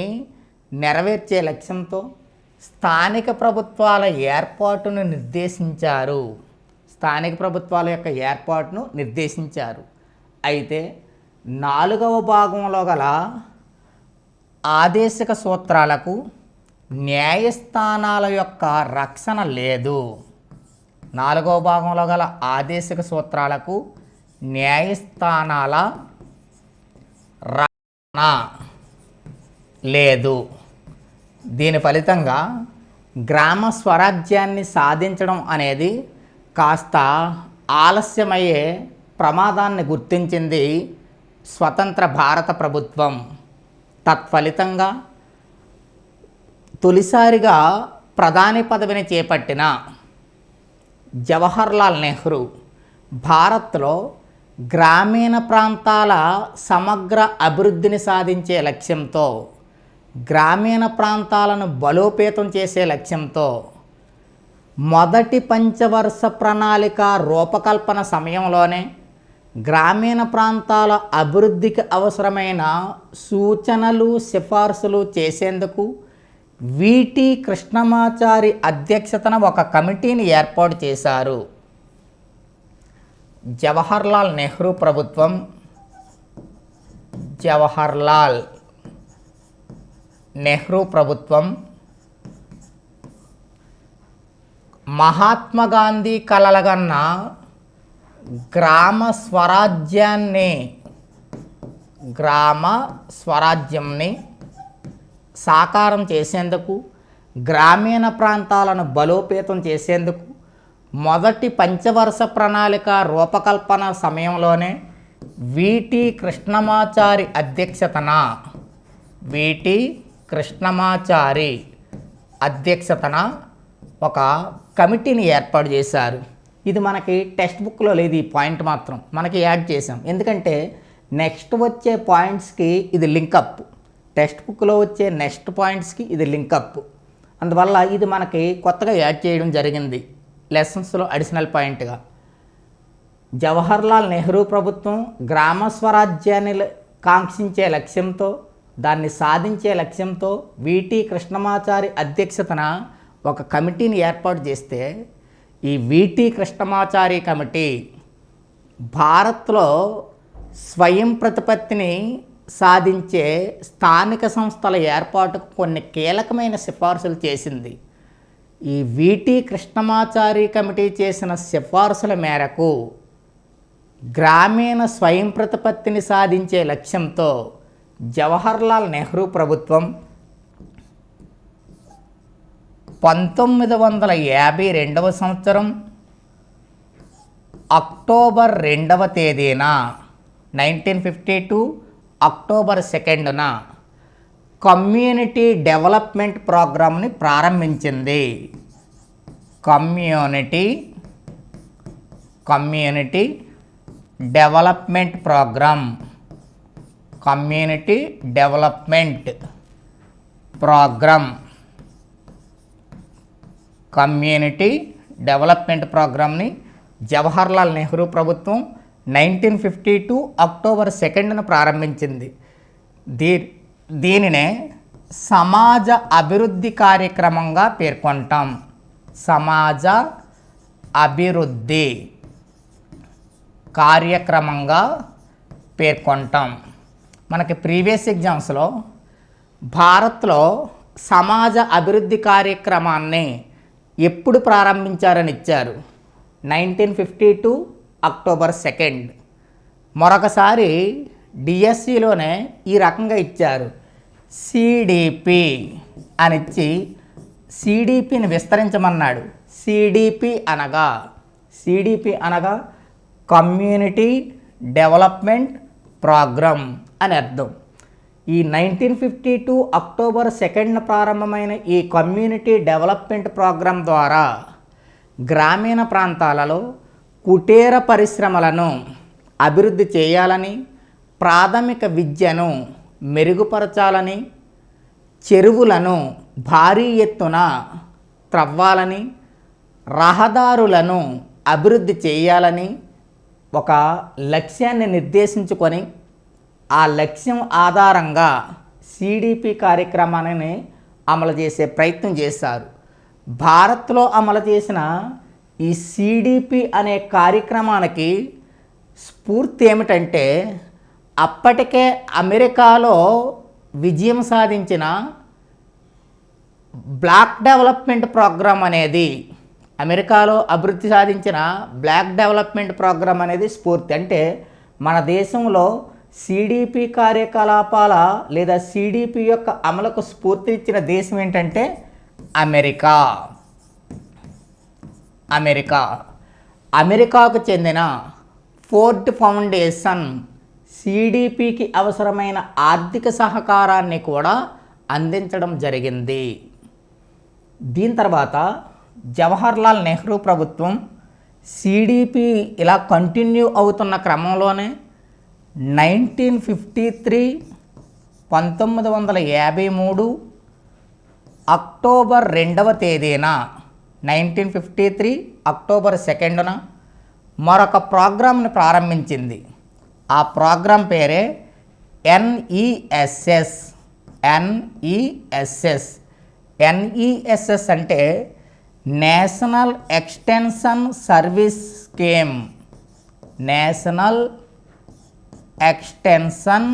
నెరవేర్చే లక్ష్యంతో స్థానిక ప్రభుత్వాల ఏర్పాటును నిర్దేశించారు. అయితే 4వ భాగంలో గల ఆదేశిక సూత్రాలకు న్యాయస్థానాల యొక్క రక్షణ లేదు. 4వ భాగంలో గల ఆదేశిక సూత్రాలకు న్యాయస్థానాల రక్షణ లేదు. దీని ఫలితంగా గ్రామ స్వరాజ్యాన్ని సాధించడం అనేది కాస్త ఆలస్యమయ్యే ప్రమాదాన్ని గుర్తించింది స్వతంత్ర భారత ప్రభుత్వం. తత్ఫలితంగా తొలిసారిగా ప్రధాని పదవిని చేపట్టిన జవహర్లాల్ నెహ్రూ భారత్లో గ్రామీణ ప్రాంతాల సమగ్ర అభివృద్ధిని సాధించే లక్ష్యంతో, గ్రామీణ ప్రాంతాలను బలోపేతం చేసే లక్ష్యంతో మొదటి పంచవర్ష ప్రణాళిక రూపకల్పన సమయంలోనే గ్రామీణ ప్రాంతాల అభివృద్ధికి అవసరమైన సూచనలు సిఫార్సులు చేసేందుకు విటి కృష్ణమాచారి అధ్యక్షతన ఒక కమిటీని ఏర్పాటు చేశారు. జవహర్లాల్ నెహ్రూ ప్రభుత్వం మహాత్మా గాంధీ కలలుగన్న గ్రామ స్వరాజ్యంని సాకారం చేసేందుకు, గ్రామీణ ప్రాంతాలను బలోపేతం చేసేందుకు మొదటి పంచవర్ష ప్రణాళిక రూపకల్పన సమయంలోనే విటి కృష్ణమాచారి అధ్యక్షతన ఒక కమిటీని ఏర్పాటు చేశారు. ఇది మనకి టెక్స్ట్ బుక్లో లేదు. ఈ పాయింట్ మాత్రం మనకి యాడ్ చేసాం. ఎందుకంటే నెక్స్ట్ వచ్చే పాయింట్స్కి ఇది లింకప్, టెక్స్ట్ బుక్లో వచ్చే నెక్స్ట్ పాయింట్స్కి ఇది లింకప్. అందువల్ల ఇది మనకి కొత్తగా యాడ్ చేయడం జరిగింది లెసన్స్లో అడిషనల్ పాయింట్గా. జవహర్లాల్ నెహ్రూ ప్రభుత్వం గ్రామ స్వరాజ్యాన్ని కాంక్షించే లక్ష్యంతో, దాన్ని సాధించే లక్ష్యంతో విటి కృష్ణమాచారి అధ్యక్షతన ఒక కమిటీని ఏర్పాటు చేస్తే, ఈ విటి కృష్ణమాచారి కమిటీ భారత్లో స్వయం ప్రతిపత్తిని సాధించే స్థానిక సంస్థల ఏర్పాటుకు కొన్ని కీలకమైన సిఫార్సులు చేసింది. ఈ విటి కృష్ణమాచారి కమిటీ చేసిన సిఫార్సుల మేరకు గ్రామీణ స్వయం ప్రతిపత్తిని సాధించే లక్ష్యంతో జవహర్లాల్ నెహ్రూ ప్రభుత్వం 1952వ సంవత్సరం అక్టోబర్ 2వ తేదీన 1952 అక్టోబర్ 2న కమ్యూనిటీ డెవలప్మెంట్ ప్రోగ్రామ్ని ప్రారంభించింది. Community development programme community development ప్రోగ్రామ్ని జవహర్లాల్ నెహ్రూ ప్రభుత్వం 1952 అక్టోబర్ 2న ప్రారంభించింది. దీనినే సమాజ అభివృద్ధి కార్యక్రమంగా పేర్కొంటాం. సమాజ అభివృద్ధి కార్యక్రమంగా పేర్కొంటాం. మనకి ప్రీవియస్ ఎగ్జామ్స్లో భారత్లో సమాజ అభివృద్ధి కార్యక్రమాన్ని ఎప్పుడు ప్రారంభించారని ఇచ్చారు. 1952 అక్టోబర్ 2. మరొకసారి డిఎస్సిలోనే ఈ రకంగా ఇచ్చారు. సిడిపి అని ఇచ్చి సిడిపిని విస్తరించమన్నాడు. సిడిపి అనగా కమ్యూనిటీ డెవలప్మెంట్ ప్రోగ్రామ్ అని అర్థం. ఈ 1952 అక్టోబర్ 2న ప్రారంభమైన ఈ కమ్యూనిటీ డెవలప్మెంట్ ప్రోగ్రాం ద్వారా గ్రామీణ ప్రాంతాలలో కుటీర పరిశ్రమలను అభివృద్ధి చేయాలని, ప్రాథమిక విద్యను మెరుగుపరచాలని, చెరువులను భారీ ఎత్తున త్రవ్వాలని, రహదారులను అభివృద్ధి చేయాలని ఒక లక్ష్యాన్ని నిర్దేశించుకొని ఆ లక్ష్యం ఆధారంగా సిడిపి కార్యక్రమాన్ని అమలు చేసే ప్రయత్నం చేశారు. భారత్లో అమలు చేసిన ఈ సిడిపి అనే కార్యక్రమానికి స్ఫూర్తి ఏమిటంటే, అప్పటికే అమెరికాలో విజయం సాధించిన బ్లాక్ డెవలప్మెంట్ ప్రోగ్రాం అనేది, అమెరికాలో అభివృద్ధి సాధించిన బ్లాక్ డెవలప్మెంట్ ప్రోగ్రాం అనేది స్ఫూర్తి. అంటే మన దేశంలో సిడిపి కార్యకలాపాల లేదా సిడిపి యొక్క అమలుకు స్ఫూర్తి ఇచ్చిన దేశం ఏంటంటే అమెరికాకు చెందిన ఫోర్డ్ ఫౌండేషన్ సిడిపికి అవసరమైన ఆర్థిక సహకారాన్ని కూడా అందించడం జరిగింది. దీని తర్వాత జవహర్లాల్ నెహ్రూ ప్రభుత్వం సిడిపి ఇలా కంటిన్యూ అవుతున్న క్రమంలోనే 1953 అక్టోబర్ 2వ తేదీన 1953 అక్టోబర్ 2న మరొక ప్రోగ్రాంను ప్రారంభించింది. ఆ ప్రోగ్రాం పేరే ఎన్ఈఎస్ఎస్ అంటే national extension service scheme. National extension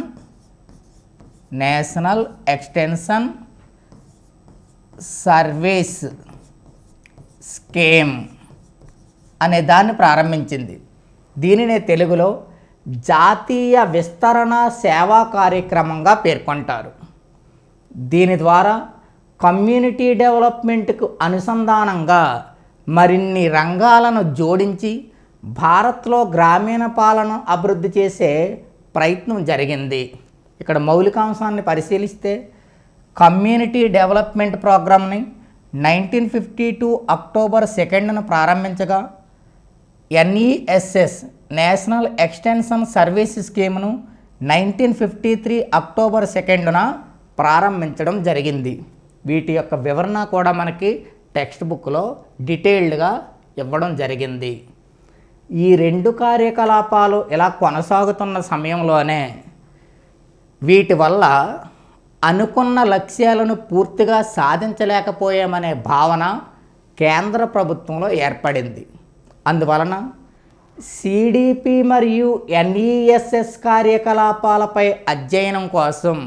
service scheme అనే దాన్ని ప్రారంభించింది. దీనినే తెలుగులో జాతీయ విస్తరణ సేవా కార్యక్రమంగా పేర్కొంటారు. దీని ద్వారా కమ్యూనిటీ డెవలప్మెంట్కు అనుసంధానంగా మరిన్ని రంగాలను జోడించి భారత్లో గ్రామీణ పాలన అభివృద్ధి చేసే ప్రయత్నం జరిగింది. ఇక్కడ మౌలికాంశాన్ని పరిశీలిస్తే కమ్యూనిటీ డెవలప్మెంట్ ప్రోగ్రామ్ని 1952 అక్టోబర్ 2న ప్రారంభించగా, ఎన్ఈఎస్ఎస్ నేషనల్ ఎక్స్టెన్షన్ సర్వీస్ స్కీమ్ను 1953 అక్టోబర్ 2న ప్రారంభించడం జరిగింది. వీటి యొక్క వివరణ కూడా మనకి టెక్స్ట్ బుక్లో డీటెయిల్డ్గా ఇవ్వడం జరిగింది. ఈ రెండు కార్యకలాపాలు ఇలా కొనసాగుతున్న సమయంలోనే వీటి వల్ల అనుకున్న లక్ష్యాలను పూర్తిగా సాధించలేకపోయామనే భావన కేంద్ర ప్రభుత్వంలో ఏర్పడింది. అందువలన సిడిపి మరియు ఎన్ఈఎస్ఎస్ కార్యకలాపాలపై అధ్యయనం కోసం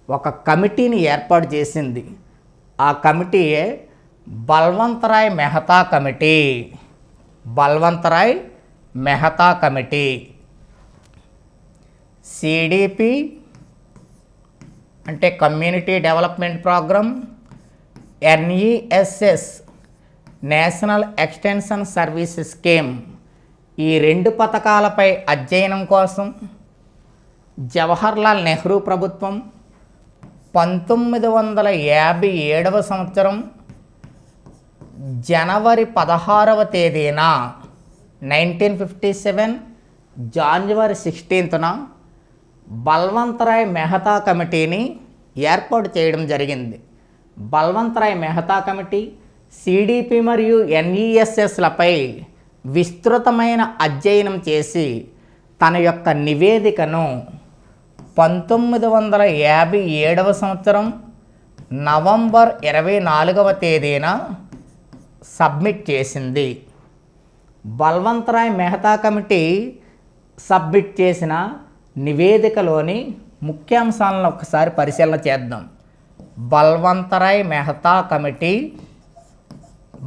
ఒక కమిటీని ఏర్పాటు చేసింది. ఆ కమిటీయే Balwantrai Mehta committee. Balwantrai Mehta committee. CDP అంటే community development program, NESS national extension services scheme. ఈ రెండు పథకాలపై అధ్యయనం కోసం జవహర్లాల్ నెహ్రూ ప్రభుత్వం 1957వ సంవత్సరం జనవరి 16వ తేదీన 1957 జాన్వరి 16న బల్వంతరాయ్ మెహతా కమిటీని ఏర్పాటు చేయడం జరిగింది. బల్వంతరాయ్ మెహతా కమిటీ సిడిపి మరియు ఎన్ఈఎస్ఎస్లపై విస్తృతమైన అధ్యయనం చేసి తన యొక్క నివేదికను 1957వ సంవత్సరం నవంబర్ 24వ తేదీన సబ్మిట్ చేసింది. బల్వంతరాయ్ మెహతా కమిటీ సబ్మిట్ చేసిన నివేదికలోని ముఖ్యాంశాలను ఒకసారి పరిశీలన చేద్దాం. బల్వంతరాయ్ మెహతా కమిటీ,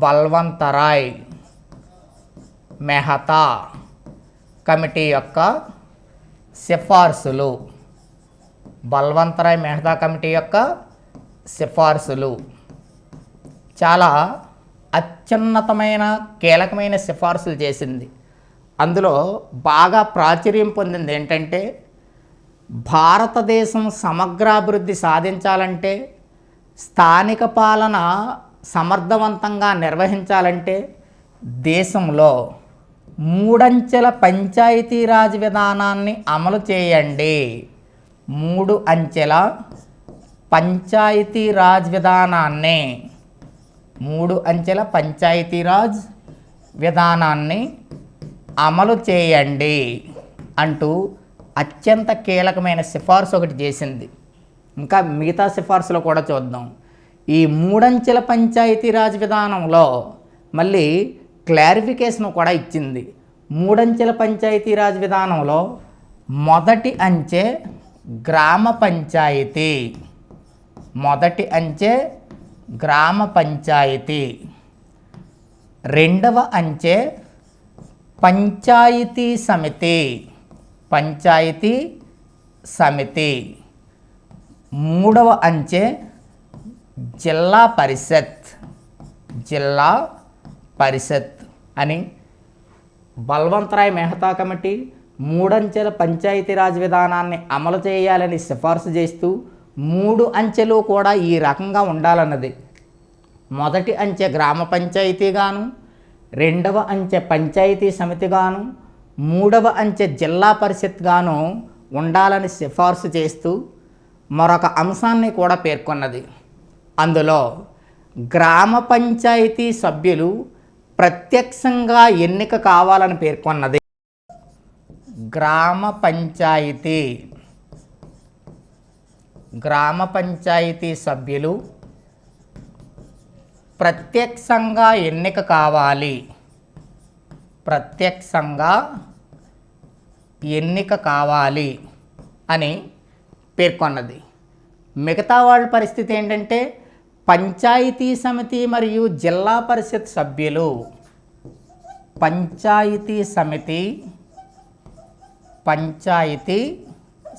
బల్వంతరాయ్ మెహతా కమిటీ యొక్క సిఫార్సులు. బల్వంతరాయ్ మెహతా కమిటీ యొక్క సిఫార్సులు చాలా అత్యున్నతమైన కీలకమైన సిఫార్సులు చేసింది. అందులో బాగా ప్రాచుర్యం పొందింది ఏంటంటే, భారతదేశం సమగ్రాభివృద్ధి సాధించాలంటే, స్థానిక పాలన సమర్థవంతంగా నిర్వహించాలంటే దేశంలో 3 అంచెల పంచాయతీరాజ్ విధానాన్ని అమలు చేయండి. 3 అంచెల పంచాయతీరాజ్ విధానాన్ని 3 అంచెల పంచాయతీరాజ్ విధానాన్ని అమలు చేయండి అంటూ అత్యంత కీలకమైన సిఫార్సు ఒకటి చేసింది. ఇంకా మిగతా సిఫార్సులు కూడా చూద్దాం. ఈ 3 అంచెల పంచాయతీరాజ్ విధానంలో మళ్ళీ క్లారిఫికేషన్ కూడా ఇచ్చింది. 3 అంచెల పంచాయతీరాజ్ విధానంలో మొదటి అంచె గ్రామ పంచాయతీ, మొదటి అంచె గ్రామ పంచాయతీ, రెండవ అంచె పంచాయతీ సమితి, పంచాయతీ సమితి, మూడవ అంచె జిల్లా పరిషత్, జిల్లా పరిషత్ అని బల్వంతరాయ్ మెహతా కమిటీ 3 అంచెల పంచాయతీరాజ్ విధానాన్ని అమలు చేయాలని సిఫార్సు చేస్తూ 3 అంచెలు కూడా ఈ రకంగా ఉండాలన్నది. మొదటి అంచె గ్రామ పంచాయతీగాను, రెండవ అంచె పంచాయతీ సమితిగాను, మూడవ అంచె జిల్లా పరిషత్గాను ఉండాలని సిఫార్సు చేస్తూ మరొక అంశాన్ని కూడా పేర్కొన్నది. అందులో గ్రామ పంచాయతీ సభ్యులు ప్రత్యక్షంగా ఎన్నిక కావాలని పేర్కొన్నది. గ్రామ పంచాయతీ సభ్యులు ప్రత్యక్షంగా ఎన్నిక కావాలి, ప్రత్యక్షంగా ఎన్నిక కావాలి అని పేర్కొన్నది. మిగతా వాళ్ళ పరిస్థితి ఏంటంటే, పంచాయతీ సమితి మరియు జిల్లా పరిషత్ సభ్యులు, పంచాయతీ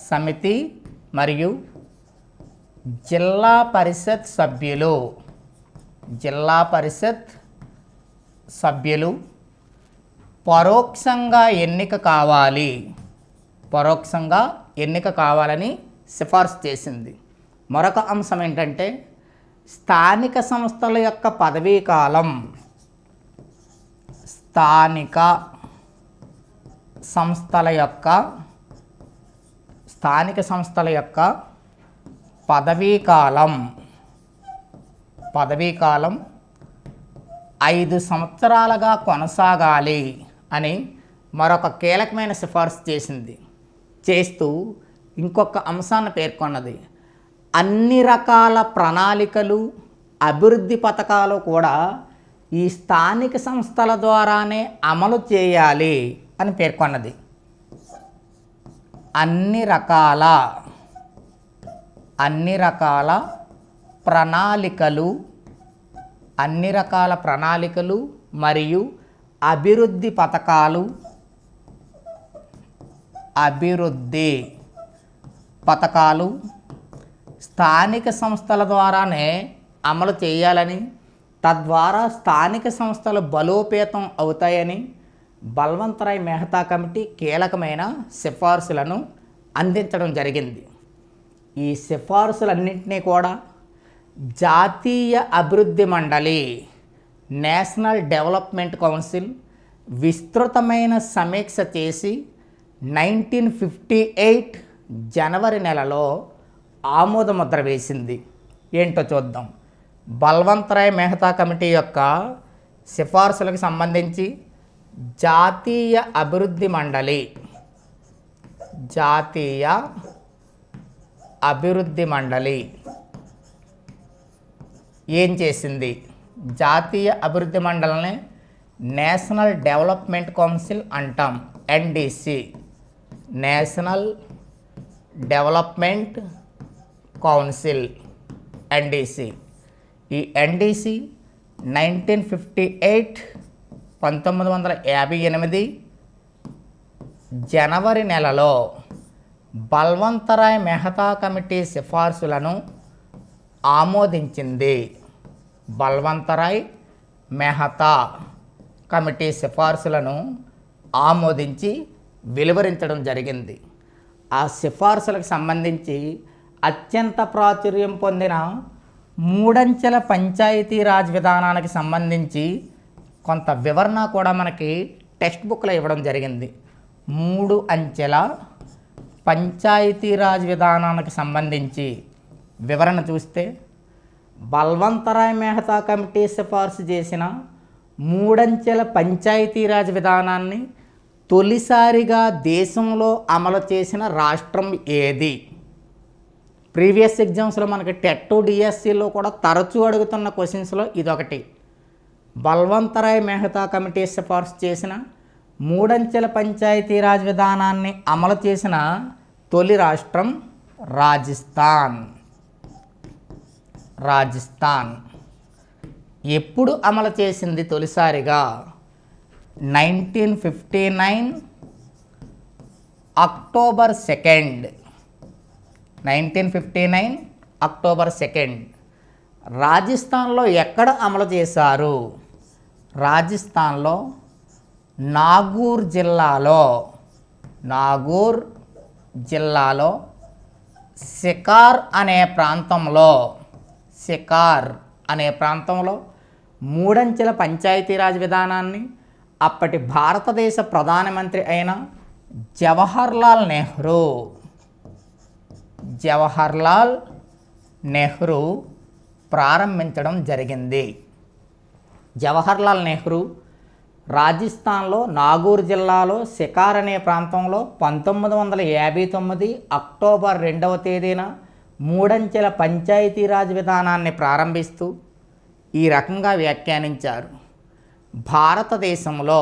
సమితి మరియు జిల్లా పరిషత్ సభ్యులు, జిల్లా పరిషత్ సభ్యులు పరోక్షంగా ఎన్నిక కావాలి, పరోక్షంగా ఎన్నిక కావాలని సిఫార్సు చేసింది. మరొక అంశం ఏంటంటే, స్థానిక సంస్థల యొక్క పదవీ కాలం, స్థానిక సంస్థల యొక్క పదవీ కాలం 5 సంవత్సరాలుగా కొనసాగాలి అని మరొక కీలకమైన సిఫార్సు చేస్తూ ఇంకొక అంశాన్ని పేర్కొన్నది. అన్ని రకాల ప్రణాళికలు, అభివృద్ధి పథకాలు కూడా ఈ స్థానిక సంస్థల ద్వారానే అమలు చేయాలి అని పేర్కొన్నది. అన్ని రకాల ప్రణాళికలు మరియు అభివృద్ధి పథకాలు అభివృద్ధి పథకాలు స్థానిక సంస్థల ద్వారానే అమలు చేయాలని, తద్వారా స్థానిక సంస్థలు బలోపేతం అవుతాయని బల్వంతరాయ్ మెహతా కమిటీ కీలకమైన సిఫార్సులను అందించడం జరిగింది. ఈ సిఫార్సులన్నింటినీ కూడా జాతీయ అభివృద్ధి మండలి నేషనల్ డెవలప్మెంట్ కౌన్సిల్ విస్తృతమైన సమీక్ష చేసి 1958 జనవరి నెలలో ఆమోదముద్ర వేసింది. ఏంటో చూద్దాం. బల్వంతరాయ్ మెహతా కమిటీ యొక్క సిఫార్సులకు సంబంధించి జాతీయ అభివృద్ధి మండలి ఏం చేసింది? జాతీయ అభివృద్ధి మండలిని నేషనల్ డెవలప్మెంట్ కౌన్సిల్ అంటాం. NDC national development council NDC. ఈ ఎన్డిసి 1958 జనవరి నెలలో బల్వంతరాయ్ మెహతా కమిటీ సిఫార్సులను ఆమోదించింది. బల్వంతరాయ్ మెహతా కమిటీ సిఫార్సులను ఆమోదించి వెలువరించడం జరిగింది. ఆ సిఫార్సులకు సంబంధించి అత్యంత ప్రాచుర్యం పొందిన మూడంచెల పంచాయతీరాజ్ విధానానికి సంబంధించి కొంత వివరణ కూడా మనకి టెక్స్ట్ బుక్లో ఇవ్వడం జరిగింది. 3 అంచెల పంచాయతీరాజ్ విధానానికి సంబంధించి వివరణ చూస్తే బల్వంతరాయ్ మెహతా కమిటీ సిఫార్సు చేసిన 3 అంచెల పంచాయతీరాజ్ విధానాన్ని తొలిసారిగా దేశంలో అమలు చేసిన రాష్ట్రం ఏది? ప్రీవియస్ ఎగ్జామ్స్లో మనకి టెట్ డిఎస్సిలో కూడా తరచూ అడుగుతున్న క్వశ్చన్స్లో ఇదొకటి. బల్వంతరాయ్ మెహతా కమిటీ సిఫార్సు చేసిన 3 అంచెల పంచాయతీరాజ్ విధానాన్ని అమలు చేసిన తొలి రాష్ట్రం రాజస్థాన్. ఎప్పుడు అమలు చేసింది తొలిసారిగా? 1959 అక్టోబర్ 2. 1959 అక్టోబర్ 2. రాజస్థాన్లో ఎక్కడ అమలు చేశారు? రాజస్థాన్లో నాగూర్ జిల్లాలో సికార్ అనే ప్రాంతంలో 3 అంచెల పంచాయతీరాజ్ విధానాన్ని అప్పటి భారతదేశ ప్రధానమంత్రి అయిన జవహర్లాల్ నెహ్రూ ప్రారంభించడం జరిగింది. జవహర్లాల్ నెహ్రూ రాజస్థాన్లో నాగూర్ జిల్లాలో సికార్ అనే ప్రాంతంలో 1959 అక్టోబర్ 2వ తేదీన 3 అంచెల పంచాయతీరాజ్ విధానాన్ని ప్రారంభిస్తూ ఈ రకంగా వ్యాఖ్యానించారు. భారతదేశంలో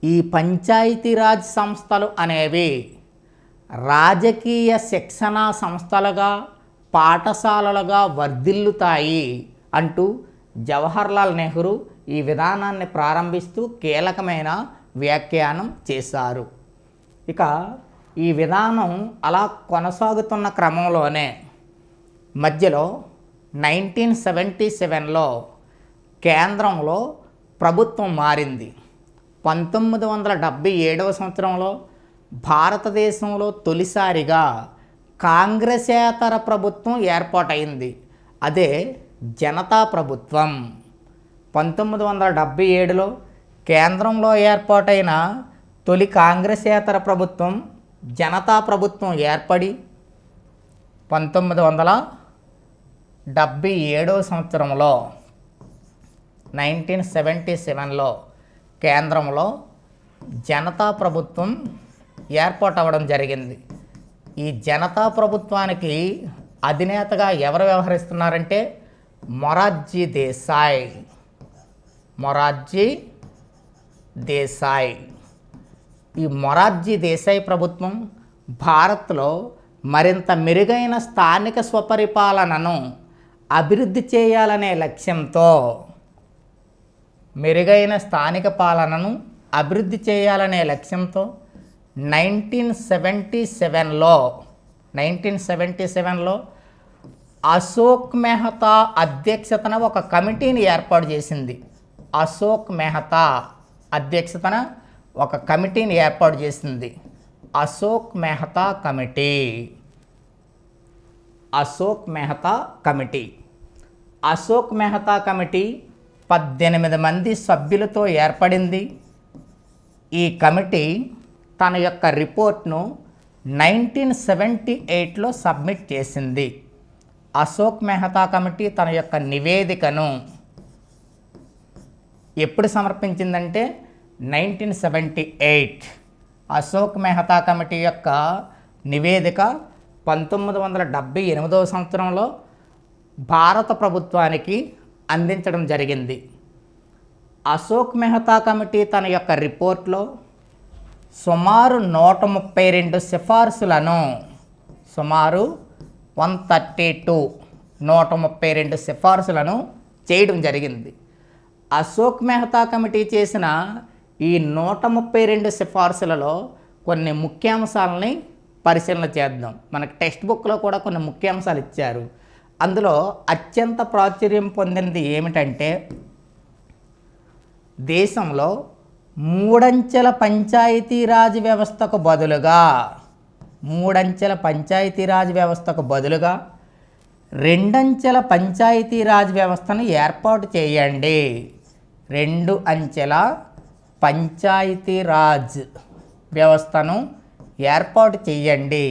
ఈ పంచాయతీరాజ్ సంస్థలు అనేవి రాజకీయ శిక్షణా సంస్థలుగా, పాఠశాలలుగా వర్ధిల్లుతాయి అంటూ జవహర్లాల్ నెహ్రూ ఈ విధానాన్ని ప్రారంభిస్తూ కీలకమైన వ్యాఖ్యానం చేశారు. ఇక ఈ విధానం అలా కొనసాగుతున్న క్రమంలోనే మధ్యలో 1977లో కేంద్రంలో ప్రభుత్వం మారింది. 1977వ సంవత్సరంలో భారతదేశంలో తొలిసారిగా కాంగ్రెసేతర ప్రభుత్వం ఏర్పాటైంది. అదే జనతా ప్రభుత్వం. 1977లో కేంద్రంలో ఏర్పాటైన తొలి కాంగ్రెసేతర ప్రభుత్వం జనతా ప్రభుత్వం ఏర్పడి 1977వ సంవత్సరంలో 1977లో కేంద్రంలో జనతా ప్రభుత్వం ఏర్పాటవడం జరిగింది. ఈ జనతా ప్రభుత్వానికి అధినేతగా ఎవరు వ్యవహరిస్తున్నారంటే మొరార్జీ దేశాయ్. ఈ మొరార్జీ దేశాయ్ ప్రభుత్వం భారత్లో మరింత మెరుగైన స్థానిక స్వపరిపాలనను అభివృద్ధి చేయాలనే లక్ష్యంతో అభివృద్ధి చేయాలనే లక్ష్యంతో 1977లో అశోక్ మెహతా అధ్యక్షతన ఒక కమిటీని ఏర్పాటు చేసింది. అశోక్ మెహతా అధ్యక్షతన ఒక కమిటీని ఏర్పాటు చేసింది. Ashok Mehta committee. Ashok Mehta committee. Ashok Mehta committee 18 మంది సభ్యులతో ఏర్పడింది. ఈ కమిటీ తన యొక్క రిపోర్ట్ను 1978లో సబ్మిట్ చేసింది. అశోక్ మెహతా కమిటీ తన యొక్క నివేదికను ఎప్పుడు సమర్పించిందంటే 1978. అశోక్ మెహతా కమిటీ యొక్క నివేదిక 1978వ సంవత్సరంలో భారత ప్రభుత్వానికి అందించడం జరిగింది. అశోక్ మెహతా కమిటీ తన యొక్క రిపోర్ట్లో సుమారు 132 సిఫార్సులను 132 సిఫార్సులను చేయడం జరిగింది. అశోక్ మెహతా కమిటీ చేసిన ఈ 132 సిఫార్సులలో కొన్ని ముఖ్యాంశాలని పరిశీలన చేద్దాం. మనకు టెక్స్ట్ బుక్లో కూడా కొన్ని ముఖ్యాంశాలు ఇచ్చారు. అందులో అత్యంత ప్రాచుర్యం పొందినది ఏమిటంటే దేశంలో 3 అంచెల పంచాయతీరాజ్ వ్యవస్థకు బదులుగా 2 అంచెల పంచాయతీరాజ్ వ్యవస్థను ఏర్పాటు చేయండి. 2 అంచెల పంచాయతీరాజ్ వ్యవస్థను ఏర్పాటు చేయండి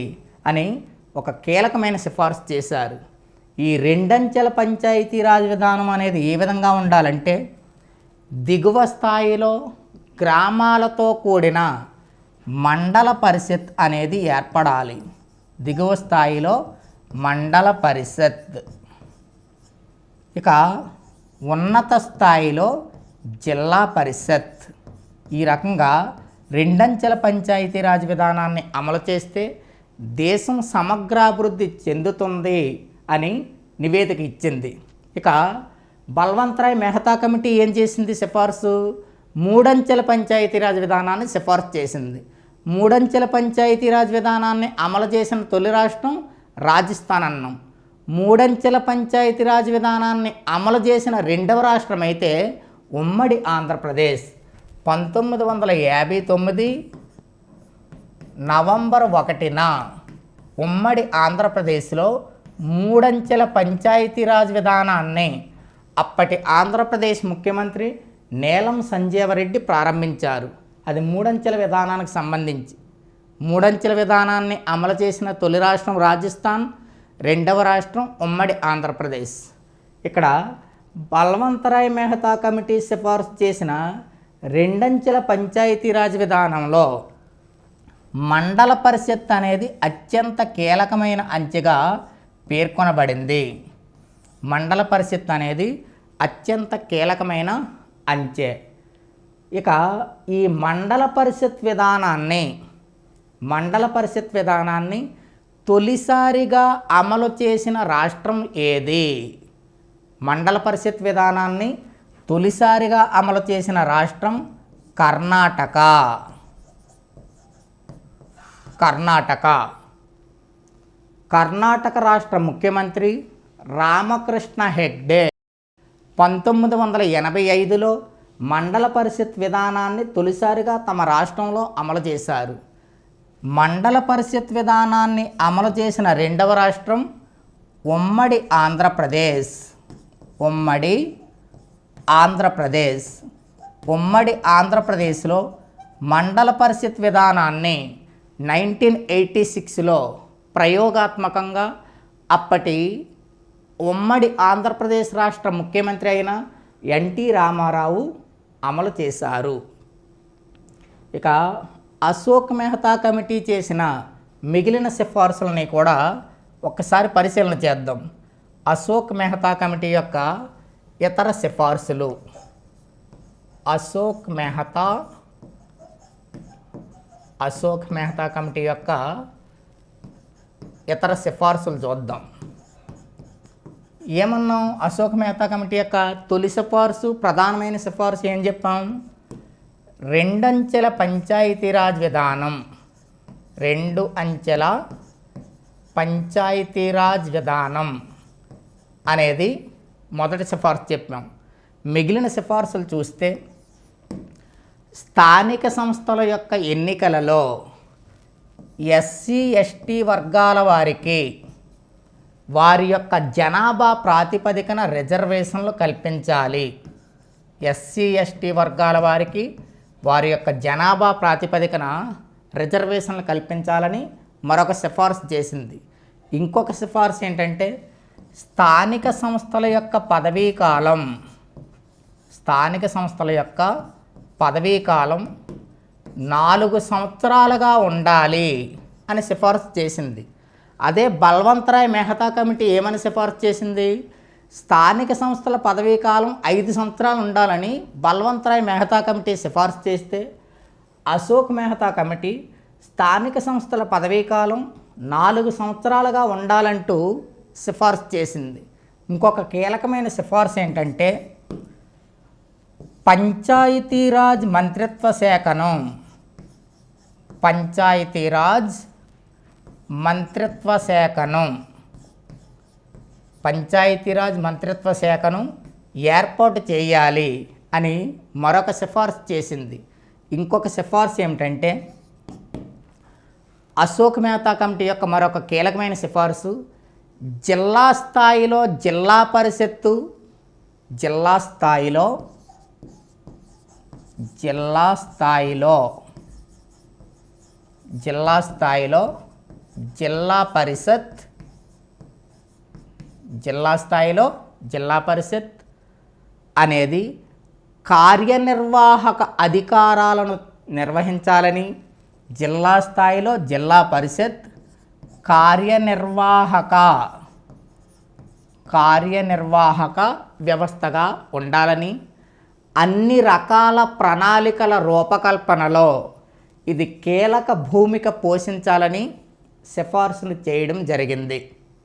అని ఒక కీలకమైన సిఫార్సు చేశారు. ఈ 2 అంచెల పంచాయతీరాజ్ విధానం అనేది ఏ విధంగా ఉండాలంటే దిగువ స్థాయిలో గ్రామాలతో కూడిన మండల పరిషత్ అనేది ఏర్పడాలి. దిగువ స్థాయిలో మండల పరిషత్, ఇక ఉన్నత స్థాయిలో జిల్లా పరిషత్. ఈ రకంగా 2 అంచెల పంచాయతీరాజ్ విధానాన్ని అమలు చేస్తే దేశం సమగ్రాభివృద్ధి చెందుతుంది అని నివేదిక ఇచ్చింది. ఇక బల్వంతరాయ్ మెహతా కమిటీ ఏం చేసింది? సిఫార్సు 3 అంచెల పంచాయతీరాజ్ విధానాన్ని సిఫార్సు చేసింది. 3 అంచెల పంచాయతీరాజ్ విధానాన్ని అమలు చేసిన తొలి రాష్ట్రం రాజస్థాన్ అన్నాం. 3 అంచెల పంచాయతీరాజ్ విధానాన్ని అమలు చేసిన రెండవ రాష్ట్రం అయితే ఉమ్మడి ఆంధ్రప్రదేశ్. 1959 నవంబర్ 1న ఉమ్మడి ఆంధ్రప్రదేశ్లో 3 అంచెల పంచాయతీరాజ్ విధానాన్ని అప్పటి ఆంధ్రప్రదేశ్ ముఖ్యమంత్రి నీలం సంజీవరెడ్డి ప్రారంభించారు. అది 3 అంచెల విధానానికి సంబంధించి. 3 అంచెల విధానాన్ని అమలు చేసిన తొలి రాష్ట్రం రాజస్థాన్, రెండవ రాష్ట్రం ఉమ్మడి ఆంధ్రప్రదేశ్. ఇక్కడ బల్వంతరాయ్ మెహతా కమిటీ సిఫార్సు చేసిన 2 అంచెల పంచాయతీరాజ్ విధానంలో మండల పరిషత్ అనేది అత్యంత కీలకమైన అంచెగా పేర్కొనబడింది. మండల పరిషత్ అనేది అత్యంత కీలకమైన అంచె. ఇక ఈ మండల పరిషత్ విధానాన్ని తొలిసారిగా అమలు చేసిన రాష్ట్రం ఏది? మండల పరిషత్ విధానాన్ని తొలిసారిగా అమలు చేసిన రాష్ట్రం కర్ణాటక. కర్ణాటక రాష్ట్ర ముఖ్యమంత్రి రామకృష్ణ హెగ్డే 1985లో మండల పరిషత్ విధానాన్ని తొలిసారిగా తమ రాష్ట్రంలో అమలు చేశారు. మండల పరిషత్ విధానాన్ని అమలు చేసిన రెండవ రాష్ట్రం ఉమ్మడి ఆంధ్రప్రదేశ్. ఉమ్మడి ఆంధ్రప్రదేశ్లో మండల పరిషత్ విధానాన్ని 1986లో ప్రయోగాత్మకంగా అప్పటి ఉమ్మడి ఆంధ్రప్రదేశ్ రాష్ట్ర ముఖ్యమంత్రి అయిన ఎన్టీ రామారావు అమలు చేశారు. ఇక అశోక్ మెహతా కమిటీ చేసిన మిగిలిన సిఫార్సులని కూడా ఒక్కసారి పరిశీలన చేద్దాం. అశోక్ మెహతా కమిటీ యొక్క ఇతర సిఫార్సులు. అశోక్ మెహతా కమిటీ యొక్క ఇతర సిఫార్సులు చూద్దాం. ఏమన్నాం? అశోక్ మెహతా కమిటీ యొక్క తొలి సిఫార్సు, ప్రధానమైన సిఫార్సు ఏం చెప్పాం? రెండంచెల పంచాయతీరాజ్ విధానం, 2 అంచెల పంచాయతీరాజ్ విధానం అనేది మొదటి సిఫార్సు చెప్పాం. మిగిలిన సిఫార్సులు చూస్తే స్థానిక సంస్థల యొక్క ఎన్నికలలో ఎస్సీ ఎస్టీ వర్గాల వారికి వారి యొక్క జనాభా ప్రాతిపదికన రిజర్వేషన్లు కల్పించాలి. ఎస్సీ ఎస్టీ వర్గాల వారికి వారి యొక్క జనాభా ప్రాతిపదికన రిజర్వేషన్లు కల్పించాలని మరొక సిఫార్సు చేసింది. ఇంకొక సిఫార్సు ఏంటంటే స్థానిక సంస్థల యొక్క పదవీ కాలం 4 సంవత్సరాలుగా ఉండాలి అని సిఫార్సు చేసింది. అదే బల్వంతరాయ్ మెహతా కమిటీ ఏమని సిఫార్సు చేసింది? స్థానిక సంస్థల పదవీ కాలం 5 సంవత్సరాలు ఉండాలని బల్వంతరాయ్ మెహతా కమిటీ సిఫార్సు చేస్తే, అశోక్ మెహతా కమిటీ స్థానిక సంస్థల పదవీ కాలం 4 సంవత్సరాలుగా ఉండాలంటూ సిఫార్సు చేసింది. ఇంకొక కీలకమైన సిఫార్సు ఏంటంటే పంచాయతీరాజ్ మంత్రిత్వ శాఖను పంచాయతీరాజ్ మంత్రిత్వ శాఖను ఏర్పాటు చేయాలి అని మరొక సిఫార్సు చేసింది. ఇంకొక సిఫార్సు ఏమిటంటే అశోక్ మెహతా కమిటీ యొక్క మరొక కీలకమైన సిఫార్సు జిల్లా స్థాయిలో జిల్లా పరిషత్తు, జిల్లా స్థాయిలో జిల్లా పరిషత్, జిల్లా పరిషత్ అనేది కార్యనిర్వాహక అధికారాలను నిర్వహించాలని, జిల్లా స్థాయిలో జిల్లా పరిషత్ కార్యనిర్వాహక వ్యవస్థగా ఉండాలని, అన్ని రకాల ప్రణాళికల రూపకల్పనలో ఇది కీలక భూమిక పోషించాలని సిఫార్సులు చేయడం జరిగింది.